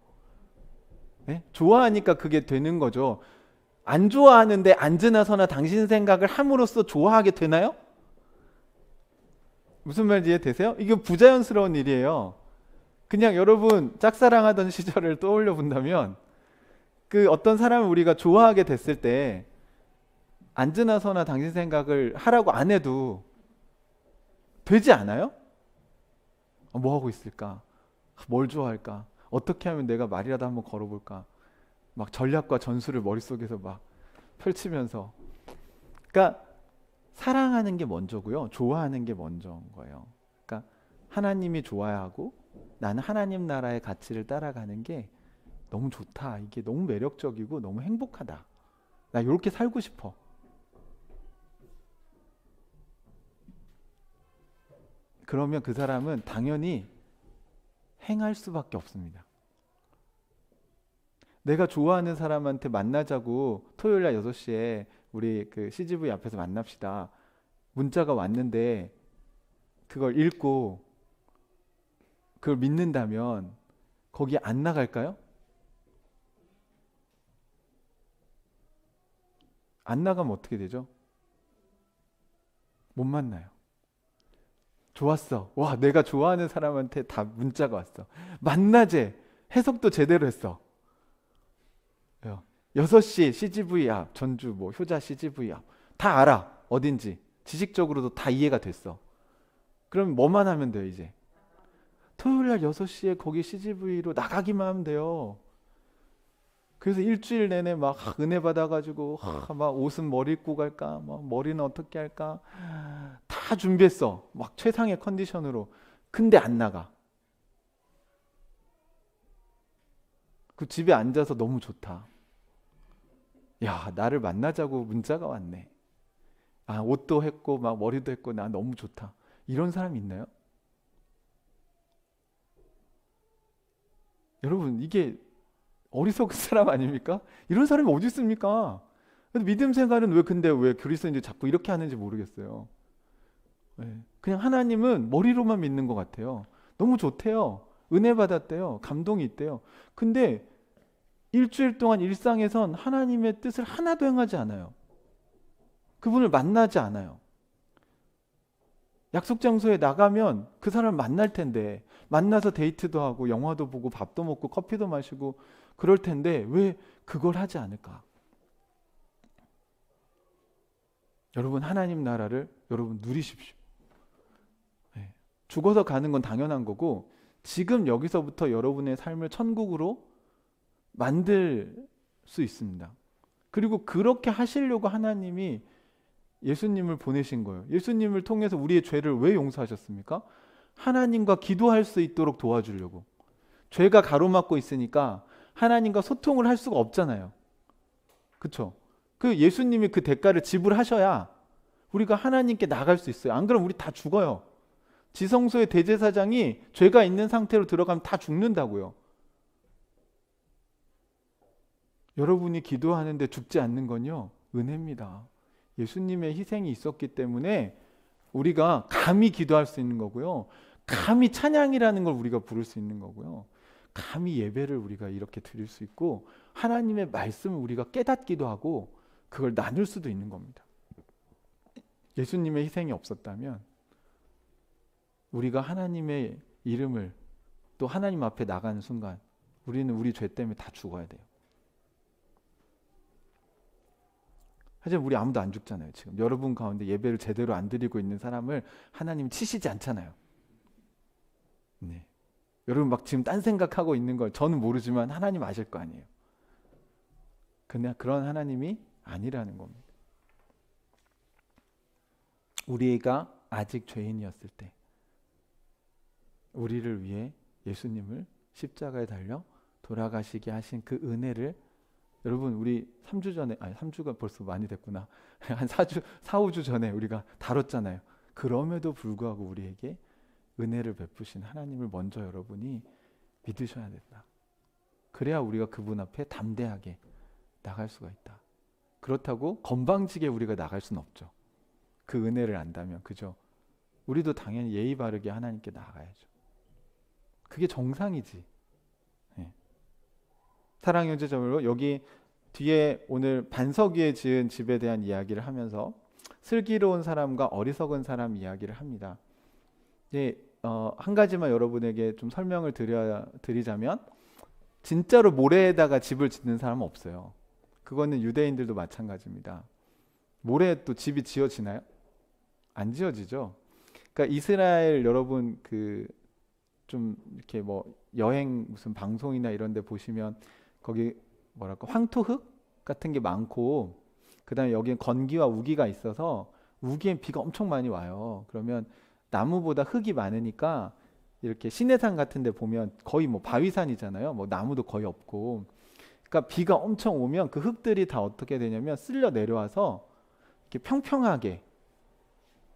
네? 좋아하니까 그게 되는 거죠. 안 좋아하는데 앉으나 서나 당신 생각을 함으로써 좋아하게 되나요? 무슨 말인지 이해되세요? 이게 부자연스러운 일이에요. 그냥 여러분 짝사랑하던 시절을 떠올려 본다면 그 어떤 사람을 우리가 좋아하게 됐을 때 앉으나 서나 당신 생각을 하라고 안 해도 되지 않아요? 뭐 하고 있을까? 뭘 좋아할까? 어떻게 하면 내가 말이라도 한번 걸어볼까? 막 전략과 전술을 머릿속에서 막 펼치면서. 그러니까 사랑하는 게 먼저고요. 좋아하는 게 먼저인 거예요. 그러니까 하나님이 좋아야 하고 나는 하나님 나라의 가치를 따라가는 게 너무 좋다. 이게 너무 매력적이고 너무 행복하다. 나 이렇게 살고 싶어. 그러면 그 사람은 당연히 행할 수밖에 없습니다. 내가 좋아하는 사람한테 만나자고 토요일 날 6시에 우리 그 CGV 앞에서 만납시다. 문자가 왔는데 그걸 읽고 그걸 믿는다면 거기 안 나갈까요? 안 나가면 어떻게 되죠? 못 만나요. 좋았어. 와, 내가 좋아하는 사람한테 다 문자가 왔어. 만나재. 해석도 제대로 했어. 6시 CGV 앞, 전주 뭐 효자 CGV 앞. 다 알아. 어딘지. 지식적으로도 다 이해가 됐어. 그럼 뭐만 하면 돼요, 이제? 토요일 날 6시에 거기 CGV로 나가기만 하면 돼요. 그래서 일주일 내내 막 은혜 받아가지고 막 옷은 머리 입고 갈까? 막 머리는 어떻게 할까? 다 준비했어. 막 최상의 컨디션으로. 근데 안 나가. 그 집에 앉아서 너무 좋다. 야, 나를 만나자고 문자가 왔네. 아, 옷도 했고 막 머리도 했고 나 너무 좋다. 이런 사람 있나요? 여러분 이게 어리석은 사람 아닙니까? 이런 사람이 어디 있습니까? 믿음 생활은 왜 그리스도인들이 자꾸 이렇게 하는지 모르겠어요. 그냥 하나님은 머리로만 믿는 것 같아요. 너무 좋대요. 은혜 받았대요. 감동이 있대요. 근데 일주일 동안 일상에선 하나님의 뜻을 하나도 행하지 않아요. 그분을 만나지 않아요. 약속 장소에 나가면 그 사람을 만날 텐데 만나서 데이트도 하고 영화도 보고 밥도 먹고 커피도 마시고 그럴 텐데 왜 그걸 하지 않을까? 여러분 하나님 나라를 여러분 누리십시오. 죽어서 가는 건 당연한 거고 지금 여기서부터 여러분의 삶을 천국으로 만들 수 있습니다. 그리고 그렇게 하시려고 하나님이 예수님을 보내신 거예요. 예수님을 통해서 우리의 죄를 왜 용서하셨습니까? 하나님과 기도할 수 있도록 도와주려고. 죄가 가로막고 있으니까 하나님과 소통을 할 수가 없잖아요. 그렇죠? 그 예수님이 그 대가를 지불하셔야 우리가 하나님께 나갈 수 있어요. 안 그러면 우리 다 죽어요. 지성소의 대제사장이 죄가 있는 상태로 들어가면 다 죽는다고요. 여러분이 기도하는데 죽지 않는 건요, 은혜입니다. 예수님의 희생이 있었기 때문에 우리가 감히 기도할 수 있는 거고요. 감히 찬양이라는 걸 우리가 부를 수 있는 거고요. 감히 예배를 우리가 이렇게 드릴 수 있고 하나님의 말씀을 우리가 깨닫기도 하고 그걸 나눌 수도 있는 겁니다. 예수님의 희생이 없었다면 우리가 하나님의 이름을 또 하나님 앞에 나가는 순간 우리는 우리 죄 때문에 다 죽어야 돼요. 하지만 우리 아무도 안 죽잖아요. 지금 여러분 가운데 예배를 제대로 안 드리고 있는 사람을 하나님 치시지 않잖아요. 네. 여러분 막 지금 딴 생각하고 있는 걸 저는 모르지만 하나님 아실 거 아니에요. 그냥 그런 하나님이 아니라는 겁니다. 우리가 아직 죄인이었을 때 우리를 위해 예수님을 십자가에 달려 돌아가시게 하신 그 은혜를 여러분 우리 3주 전에, 아니 3주가 벌써 많이 됐구나. 한 4주, 4, 5주 전에 우리가 다뤘잖아요. 그럼에도 불구하고 우리에게 은혜를 베푸신 하나님을 먼저 여러분이 믿으셔야 된다. 그래야 우리가 그분 앞에 담대하게 나갈 수가 있다. 그렇다고 건방지게 우리가 나갈 수는 없죠. 그 은혜를 안다면, 그죠? 우리도 당연히 예의 바르게 하나님께 나아가야죠. 그게 정상이지. 네. 사랑하는 형제자매로, 여기 뒤에 오늘 반석 위에 지은 집에 대한 이야기를 하면서 슬기로운 사람과 어리석은 사람 이야기를 합니다. 이제 한 가지만 여러분에게 좀 설명을 드리자면, 진짜로 모래에다가 집을 짓는 사람은 없어요. 그거는 유대인들도 마찬가지입니다. 모래에 또 집이 지어지나요? 안 지어지죠. 그러니까 이스라엘 여러분 그 좀 이렇게 뭐 여행 무슨 방송이나 이런 데 보시면 거기 뭐랄까 황토흙 같은 게 많고, 그다음에 여기는 건기와 우기가 있어서 우기엔 비가 엄청 많이 와요. 그러면 나무보다 흙이 많으니까 이렇게 시내산 같은 데 보면 거의 뭐 바위산이잖아요. 뭐 나무도 거의 없고. 그러니까 비가 엄청 오면 그 흙들이 다 어떻게 되냐면 쓸려 내려와서 이렇게 평평하게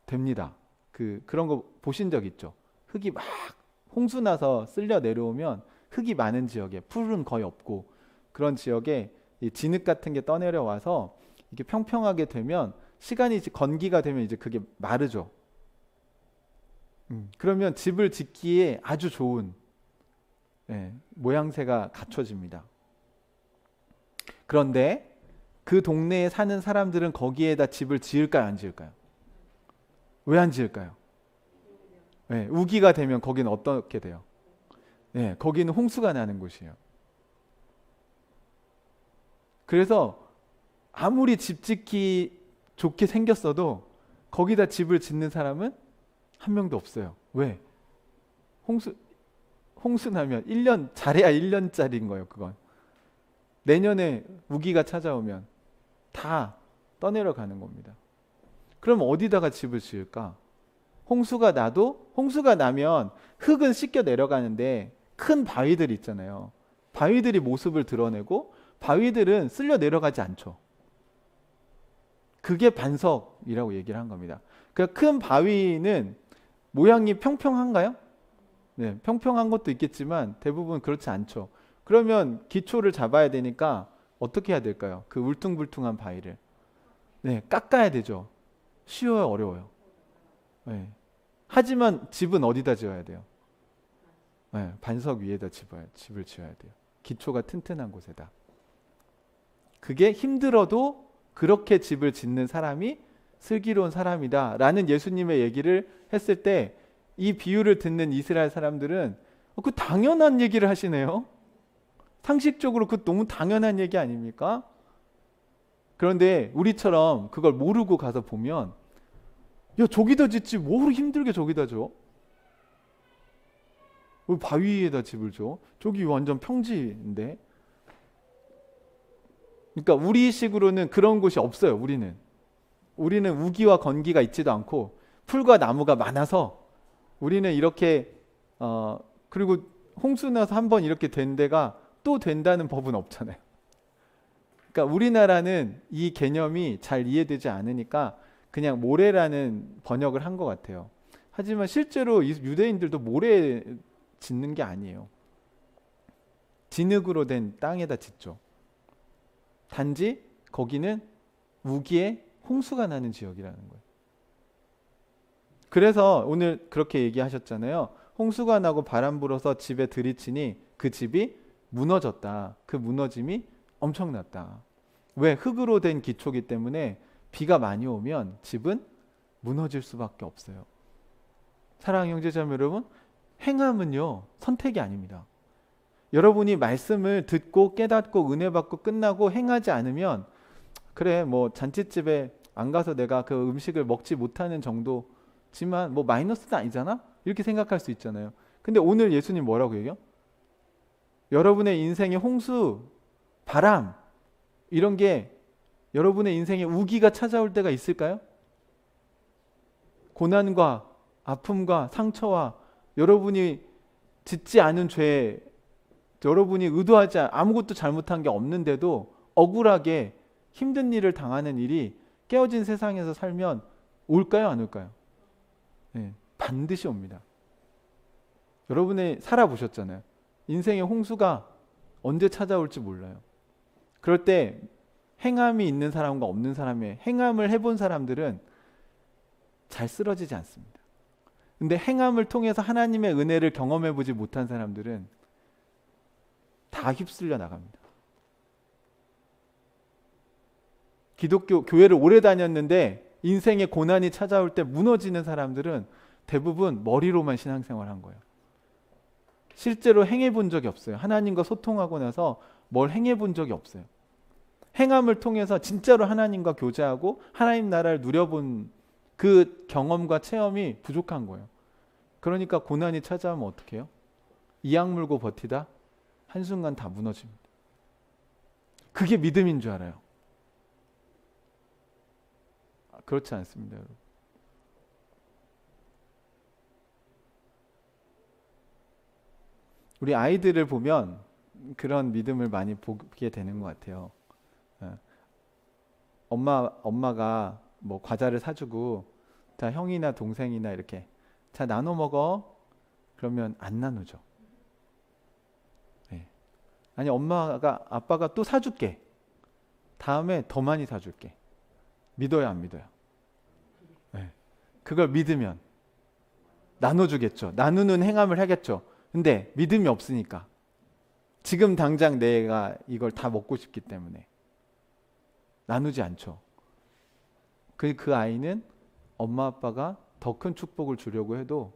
됩니다. 그런 거 보신 적 있죠? 흙이 막 홍수 나서 쓸려 내려오면 흙이 많은 지역에, 풀은 거의 없고 그런 지역에 이 진흙 같은 게 떠내려와서 이게 평평하게 되면 시간이 건기가 되면 이제 그게 마르죠. 그러면 집을 짓기에 아주 좋은 모양새가 갖춰집니다. 그런데 그 동네에 사는 사람들은 거기에다 집을 지을까요, 안 지을까요? 왜 안 지을까요? 우기가 되면 거기는 어떻게 돼요? 거기는 홍수가 나는 곳이에요. 그래서 아무리 집 짓기 좋게 생겼어도 거기다 집을 짓는 사람은 한 명도 없어요. 왜? 홍수 나면 1년, 잘해야 1년짜리인 거예요. 그건 내년에 우기가 찾아오면 다 떠내려 가는 겁니다. 그럼 어디다가 집을 지을까? 홍수가 나면 흙은 씻겨 내려가는데 큰 바위들 있잖아요. 바위들이 모습을 드러내고 바위들은 쓸려 내려가지 않죠. 그게 반석이라고 얘기를 한 겁니다. 그러니까 큰 바위는 모양이 평평한가요? 네, 평평한 것도 있겠지만 대부분 그렇지 않죠. 그러면 기초를 잡아야 되니까 어떻게 해야 될까요? 그 울퉁불퉁한 바위를 깎아야 되죠. 쉬워요, 어려워요? 하지만 집은 어디다 지어야 돼요? 반석 위에다 집을 지어야 돼요. 기초가 튼튼한 곳에다. 그게 힘들어도 그렇게 집을 짓는 사람이 슬기로운 사람이다 라는 예수님의 얘기를 했을 때, 이 비유를 듣는 이스라엘 사람들은 그 당연한 얘기를 하시네요. 상식적으로 그 너무 당연한 얘기 아닙니까? 그런데 우리처럼 그걸 모르고 가서 보면, 야, 저기다 짓지 뭐로 힘들게 저기다 줘? 왜 바위에다 집을 줘? 저기 완전 평지인데. 그러니까 우리식으로는 그런 곳이 없어요. 우리는 우기와 건기가 있지도 않고 풀과 나무가 많아서 우리는 이렇게 그리고 홍수 나서 한번 이렇게 된 데가 또 된다는 법은 없잖아요. 그러니까 우리나라는 이 개념이 잘 이해되지 않으니까 그냥 모래라는 번역을 한 것 같아요. 하지만 실제로 유대인들도 모래 짓는 게 아니에요. 진흙으로 된 땅에다 짓죠. 단지 거기는 우기에 홍수가 나는 지역이라는 거예요. 그래서 오늘 그렇게 얘기하셨잖아요. 홍수가 나고 바람 불어서 집에 들이치니 그 집이 무너졌다. 그 무너짐이 엄청났다. 왜? 흙으로 된 기초기 때문에 비가 많이 오면 집은 무너질 수밖에 없어요. 사랑하는 형제자매 여러분, 행함은요 선택이 아닙니다. 여러분이 말씀을 듣고 깨닫고 은혜 받고 끝나고 행하지 않으면, 그래 뭐 잔칫집에 안 가서 내가 그 음식을 먹지 못하는 정도지만 뭐 마이너스는 아니잖아? 이렇게 생각할 수 있잖아요. 근데 오늘 예수님 뭐라고 얘기해요? 여러분의 인생의 홍수, 바람 이런 게 여러분의 인생에 우기가 찾아올 때가 있을까요? 고난과 아픔과 상처와 여러분이 짓지 않은 죄, 여러분이 의도하지 아무것도 잘못한 게 없는데도 억울하게 힘든 일을 당하는 일이 깨어진 세상에서 살면 올까요, 안 올까요? 네, 반드시 옵니다. 여러분이 살아보셨잖아요. 인생의 홍수가 언제 찾아올지 몰라요. 그럴 때 행함이 있는 사람과 없는 사람의 행함을 해본 사람들은 잘 쓰러지지 않습니다. 근데 행함을 통해서 하나님의 은혜를 경험해보지 못한 사람들은 다 휩쓸려 나갑니다. 기독교 교회를 오래 다녔는데 인생의 고난이 찾아올 때 무너지는 사람들은 대부분 머리로만 신앙생활한 거예요. 실제로 행해본 적이 없어요. 하나님과 소통하고 나서 뭘 행해본 적이 없어요. 행함을 통해서 진짜로 하나님과 교제하고 하나님 나라를 누려본 그 경험과 체험이 부족한 거예요. 그러니까 고난이 찾아오면 어떻게 해요? 이악 물고 버티다 한순간 다 무너집니다. 그게 믿음인 줄 알아요. 그렇지 않습니다, 여러분. 우리 아이들을 보면 그런 믿음을 많이 보게 되는 것 같아요. 엄마가 뭐 과자를 사주고, 자, 형이나 동생이나 이렇게, 자, 나눠 먹어. 그러면 안 나누죠. 네. 아니, 아빠가 또 사줄게. 다음에 더 많이 사줄게. 믿어요, 안 믿어요? 네. 그걸 믿으면 나눠주겠죠. 나누는 행함을 하겠죠. 근데 믿음이 없으니까 지금 당장 내가 이걸 다 먹고 싶기 때문에 나누지 않죠. 그 아이는 엄마 아빠가 더 큰 축복을 주려고 해도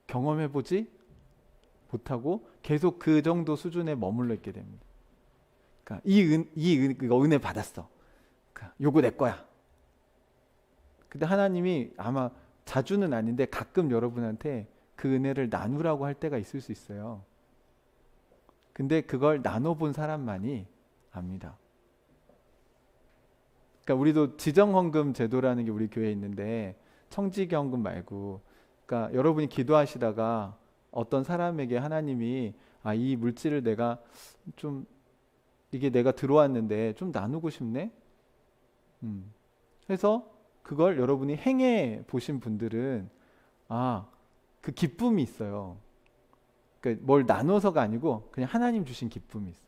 경험해보지 못하고 계속 그 정도 수준에 머물러 있게 됩니다. 그러니까 이거 은혜 받았어. 그러니까 요거 내 거야. 근데 하나님이 아마 자주는 아닌데 가끔 여러분한테 그 은혜를 나누라고 할 때가 있을 수 있어요. 근데 그걸 나눠본 사람만이 압니다. 그러니까 우리도 지정헌금 제도라는 게 우리 교회에 있는데 청지기헌금 말고, 그러니까 여러분이 기도하시다가 어떤 사람에게 하나님이 이 물질을 내가 좀 이게 내가 들어왔는데 좀 나누고 싶네. 해서 그걸 여러분이 행해 보신 분들은 그 기쁨이 있어요. 그러니까 뭘 나눠서가 아니고 그냥 하나님 주신 기쁨이 있어요.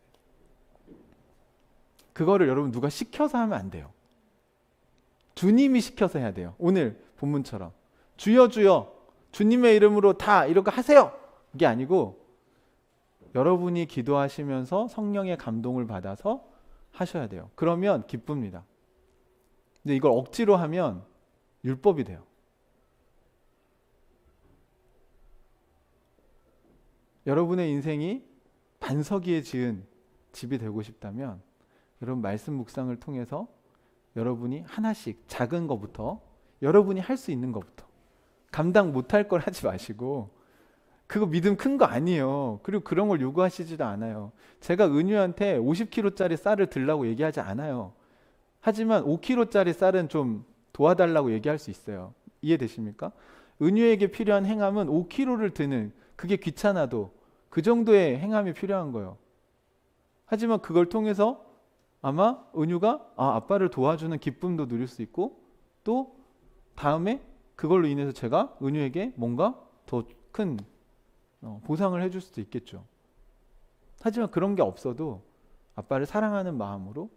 그거를 여러분 누가 시켜서 하면 안 돼요. 주님이 시켜서 해야 돼요. 오늘 본문처럼 주여 주여 주님의 이름으로 다 이렇게 하세요. 이게 아니고 여러분이 기도하시면서 성령의 감동을 받아서 하셔야 돼요. 그러면 기쁩니다. 근데 이걸 억지로 하면 율법이 돼요. 여러분의 인생이 반석 위에 지은 집이 되고 싶다면 여러분 말씀 묵상을 통해서 여러분이 하나씩 작은 것부터 여러분이 할 수 있는 것부터, 감당 못할 걸 하지 마시고, 그거 믿음 큰 거 아니에요. 그리고 그런 걸 요구하시지도 않아요. 제가 은유한테 50kg짜리 쌀을 들라고 얘기하지 않아요. 하지만 5kg짜리 쌀은 좀 도와달라고 얘기할 수 있어요. 이해되십니까? 은유에게 필요한 행함은 5kg를 드는, 그게 귀찮아도 그 정도의 행함이 필요한 거예요. 하지만 그걸 통해서 아마 은유가 아빠를 도와주는 기쁨도 누릴 수 있고, 또 다음에 그걸로 인해서 제가 은유에게 뭔가 더 큰 보상을 해줄 수도 있겠죠. 하지만 그런 게 없어도 아빠를 사랑하는 마음으로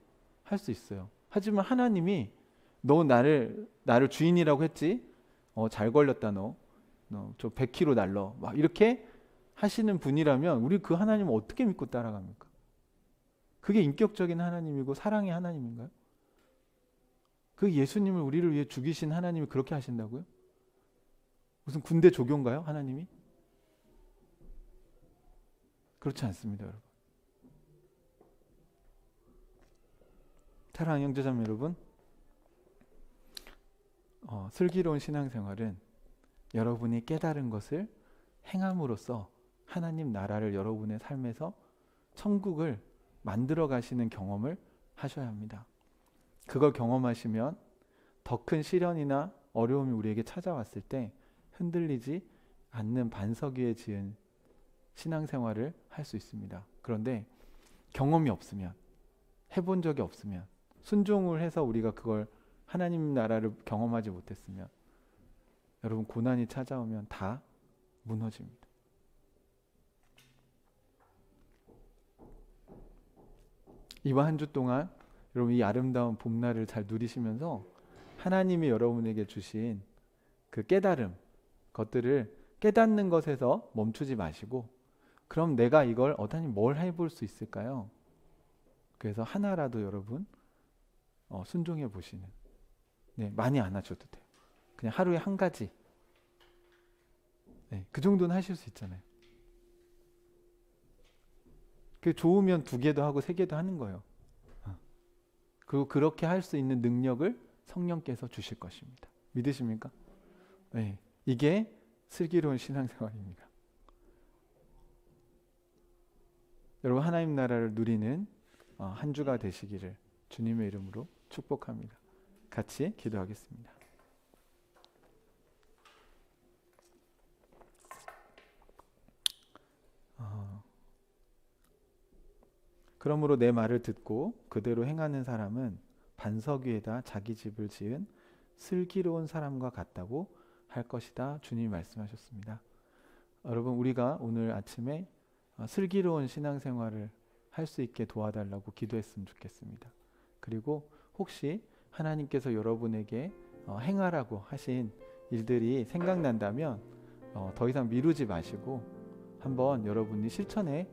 할 수 있어요. 하지만 하나님이 너 나를 주인이라고 했지? 잘 걸렸다 너 저 100kg 날러 막 이렇게 하시는 분이라면 우리 그 하나님을 어떻게 믿고 따라갑니까? 그게 인격적인 하나님이고 사랑의 하나님인가요? 그 예수님을 우리를 위해 죽이신 하나님이 그렇게 하신다고요? 무슨 군대 조교인가요? 하나님이? 그렇지 않습니다, 여러분. 사랑하는 형제자매 여러분, 슬기로운 신앙생활은 여러분이 깨달은 것을 행함으로써 하나님 나라를 여러분의 삶에서 천국을 만들어 가시는 경험을 하셔야 합니다. 그걸 경험하시면 더 큰 시련이나 어려움이 우리에게 찾아왔을 때 흔들리지 않는 반석 위에 지은 신앙생활을 할 수 있습니다. 그런데 경험이 없으면, 해본 적이 없으면, 순종을 해서 우리가 그걸 하나님 나라를 경험하지 못했으면 여러분 고난이 찾아오면 다 무너집니다. 이번 한 주 동안 여러분 이 아름다운 봄날을 잘 누리시면서 하나님이 여러분에게 주신 그 깨달음, 것들을 깨닫는 것에서 멈추지 마시고, 그럼 내가 이걸 하나님 뭘 해볼 수 있을까요? 그래서 하나라도 여러분 순종해 보시는, 많이 안 하셔도 돼요. 그냥 하루에 한 가지, 그 정도는 하실 수 있잖아요. 그 좋으면 2개도 하고 3개도 하는 거예요. 그리고 그렇게 할 수 있는 능력을 성령께서 주실 것입니다. 믿으십니까? 네, 이게 슬기로운 신앙생활입니다. 여러분 하나님 나라를 누리는 한 주가 되시기를 주님의 이름으로 축복합니다. 같이 기도하겠습니다. 그러므로 내 말을 듣고 그대로 행하는 사람은 반석 위에다 자기 집을 지은 슬기로운 사람과 같다고 할 것이다. 주님이 말씀하셨습니다. 여러분 우리가 오늘 아침에 슬기로운 신앙생활을 할 수 있게 도와달라고 기도했으면 좋겠습니다. 그리고 혹시 하나님께서 여러분에게 행하라고 하신 일들이 생각난다면 더 이상 미루지 마시고 한번 여러분이 실천에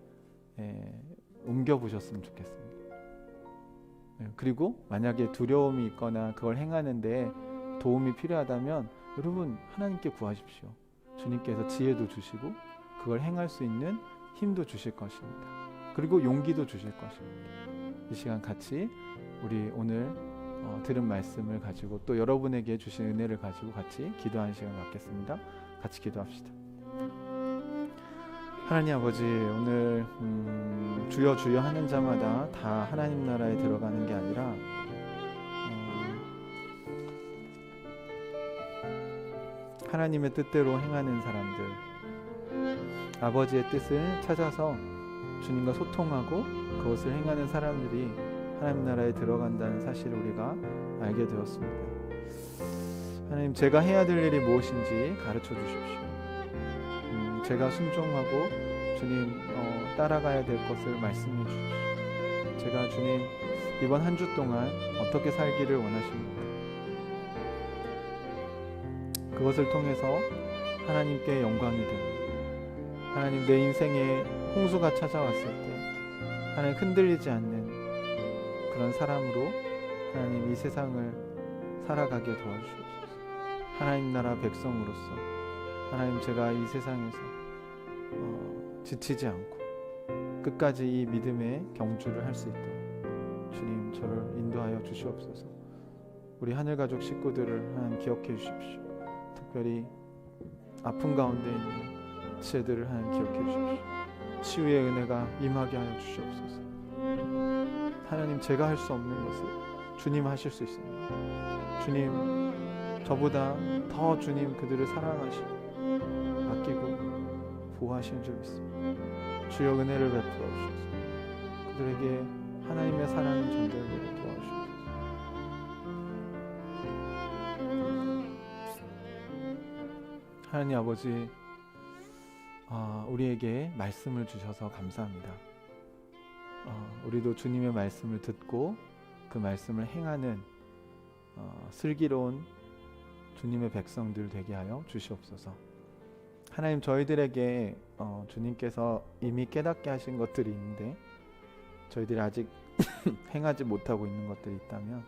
옮겨보셨으면 좋겠습니다. 그리고 만약에 두려움이 있거나 그걸 행하는데 도움이 필요하다면 여러분 하나님께 구하십시오. 주님께서 지혜도 주시고 그걸 행할 수 있는 힘도 주실 것입니다. 그리고 용기도 주실 것입니다. 이 시간 같이 우리 오늘 들은 말씀을 가지고 또 여러분에게 주신 은혜를 가지고 같이 기도하는 시간 갖겠습니다. 같이 기도합시다. 하나님 아버지, 오늘 주여 주여 하는 자마다 다 하나님 나라에 들어가는 게 아니라 하나님의 뜻대로 행하는 사람들, 아버지의 뜻을 찾아서 주님과 소통하고 그것을 행하는 사람들이 하나님 나라에 들어간다는 사실을 우리가 알게 되었습니다. 하나님, 제가 해야 될 일이 무엇인지 가르쳐 주십시오. 제가 순종하고 주님 따라가야 될 것을 말씀해 주십시오. 제가 주님 이번 한 주 동안 어떻게 살기를 원하십니까? 그것을 통해서 하나님께 영광이 되고, 하나님 내 인생에 홍수가 찾아왔을 때 하나님 흔들리지 않는 그런 사람으로 하나님 이 세상을 살아가게 도와주시옵소서. 하나님 나라 백성으로서 하나님 제가 이 세상에서 지치지 않고 끝까지 이 믿음의 경주를 할 수 있도록 주님 저를 인도하여 주시옵소서. 우리 하늘가족 식구들을 하나님 기억해 주십시오. 특별히 아픔 가운데 있는 지체들을 하나님 기억해 주십시오. 치유의 은혜가 임하게 하여 주시옵소서. 하나님, 제가 할 수 없는 것을 주님 하실 수 있습니다. 주님, 저보다 더 주님 그들을 사랑하시고 아끼고 보호하시는 줄 믿습니다. 주여 은혜를 베풀어 주셔서 그들에게 하나님의 사랑을 전달되게 도와주시옵소서. 하나님 아버지, 우리에게 말씀을 주셔서 감사합니다. 우리도 주님의 말씀을 듣고 그 말씀을 행하는 슬기로운 주님의 백성들 되게 하여 주시옵소서. 하나님, 저희들에게 주님께서 이미 깨닫게 하신 것들이 있는데 저희들이 아직 행하지 못하고 있는 것들이 있다면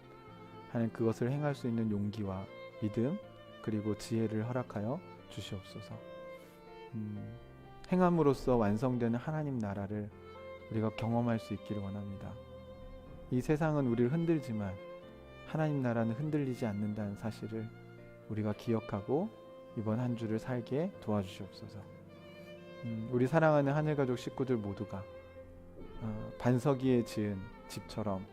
하나님 그것을 행할 수 있는 용기와 믿음 그리고 지혜를 허락하여 주시옵소서. 행함으로써 완성되는 하나님 나라를 우리가 경험할 수 있기를 원합니다. 이 세상은 우리를 흔들지만 하나님 나라는 흔들리지 않는다는 사실을 우리가 기억하고 이번 한 주를 살게 도와주시옵소서. 우리 사랑하는 하늘가족 식구들 모두가 반석 위에 지은 집처럼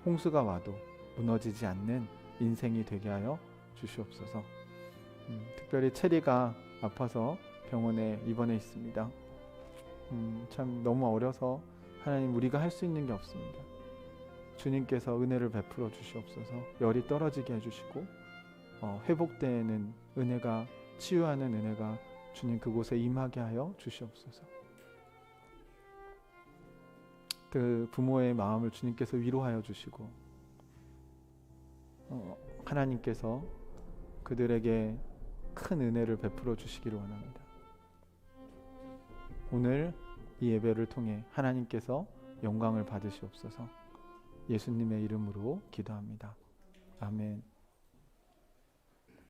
홍수가 와도 무너지지 않는 인생이 되게 하여 주시옵소서. 특별히 체리가 아파서 병원에 입원해 있습니다. 참 너무 어려서 하나님, 우리가 할 수 있는 게 없습니다. 주님께서 은혜를 베풀어 주시옵소서. 열이 떨어지게 해주시고 회복되는 은혜가, 치유하는 은혜가 주님 그곳에 임하게 하여 주시옵소서. 그 부모의 마음을 주님께서 위로하여 주시고 하나님께서 그들에게 큰 은혜를 베풀어 주시기를 원합니다. 오늘 이 예배를 통해 하나님께서 영광을 받으시옵소서. 예수님의 이름으로 기도합니다. 아멘.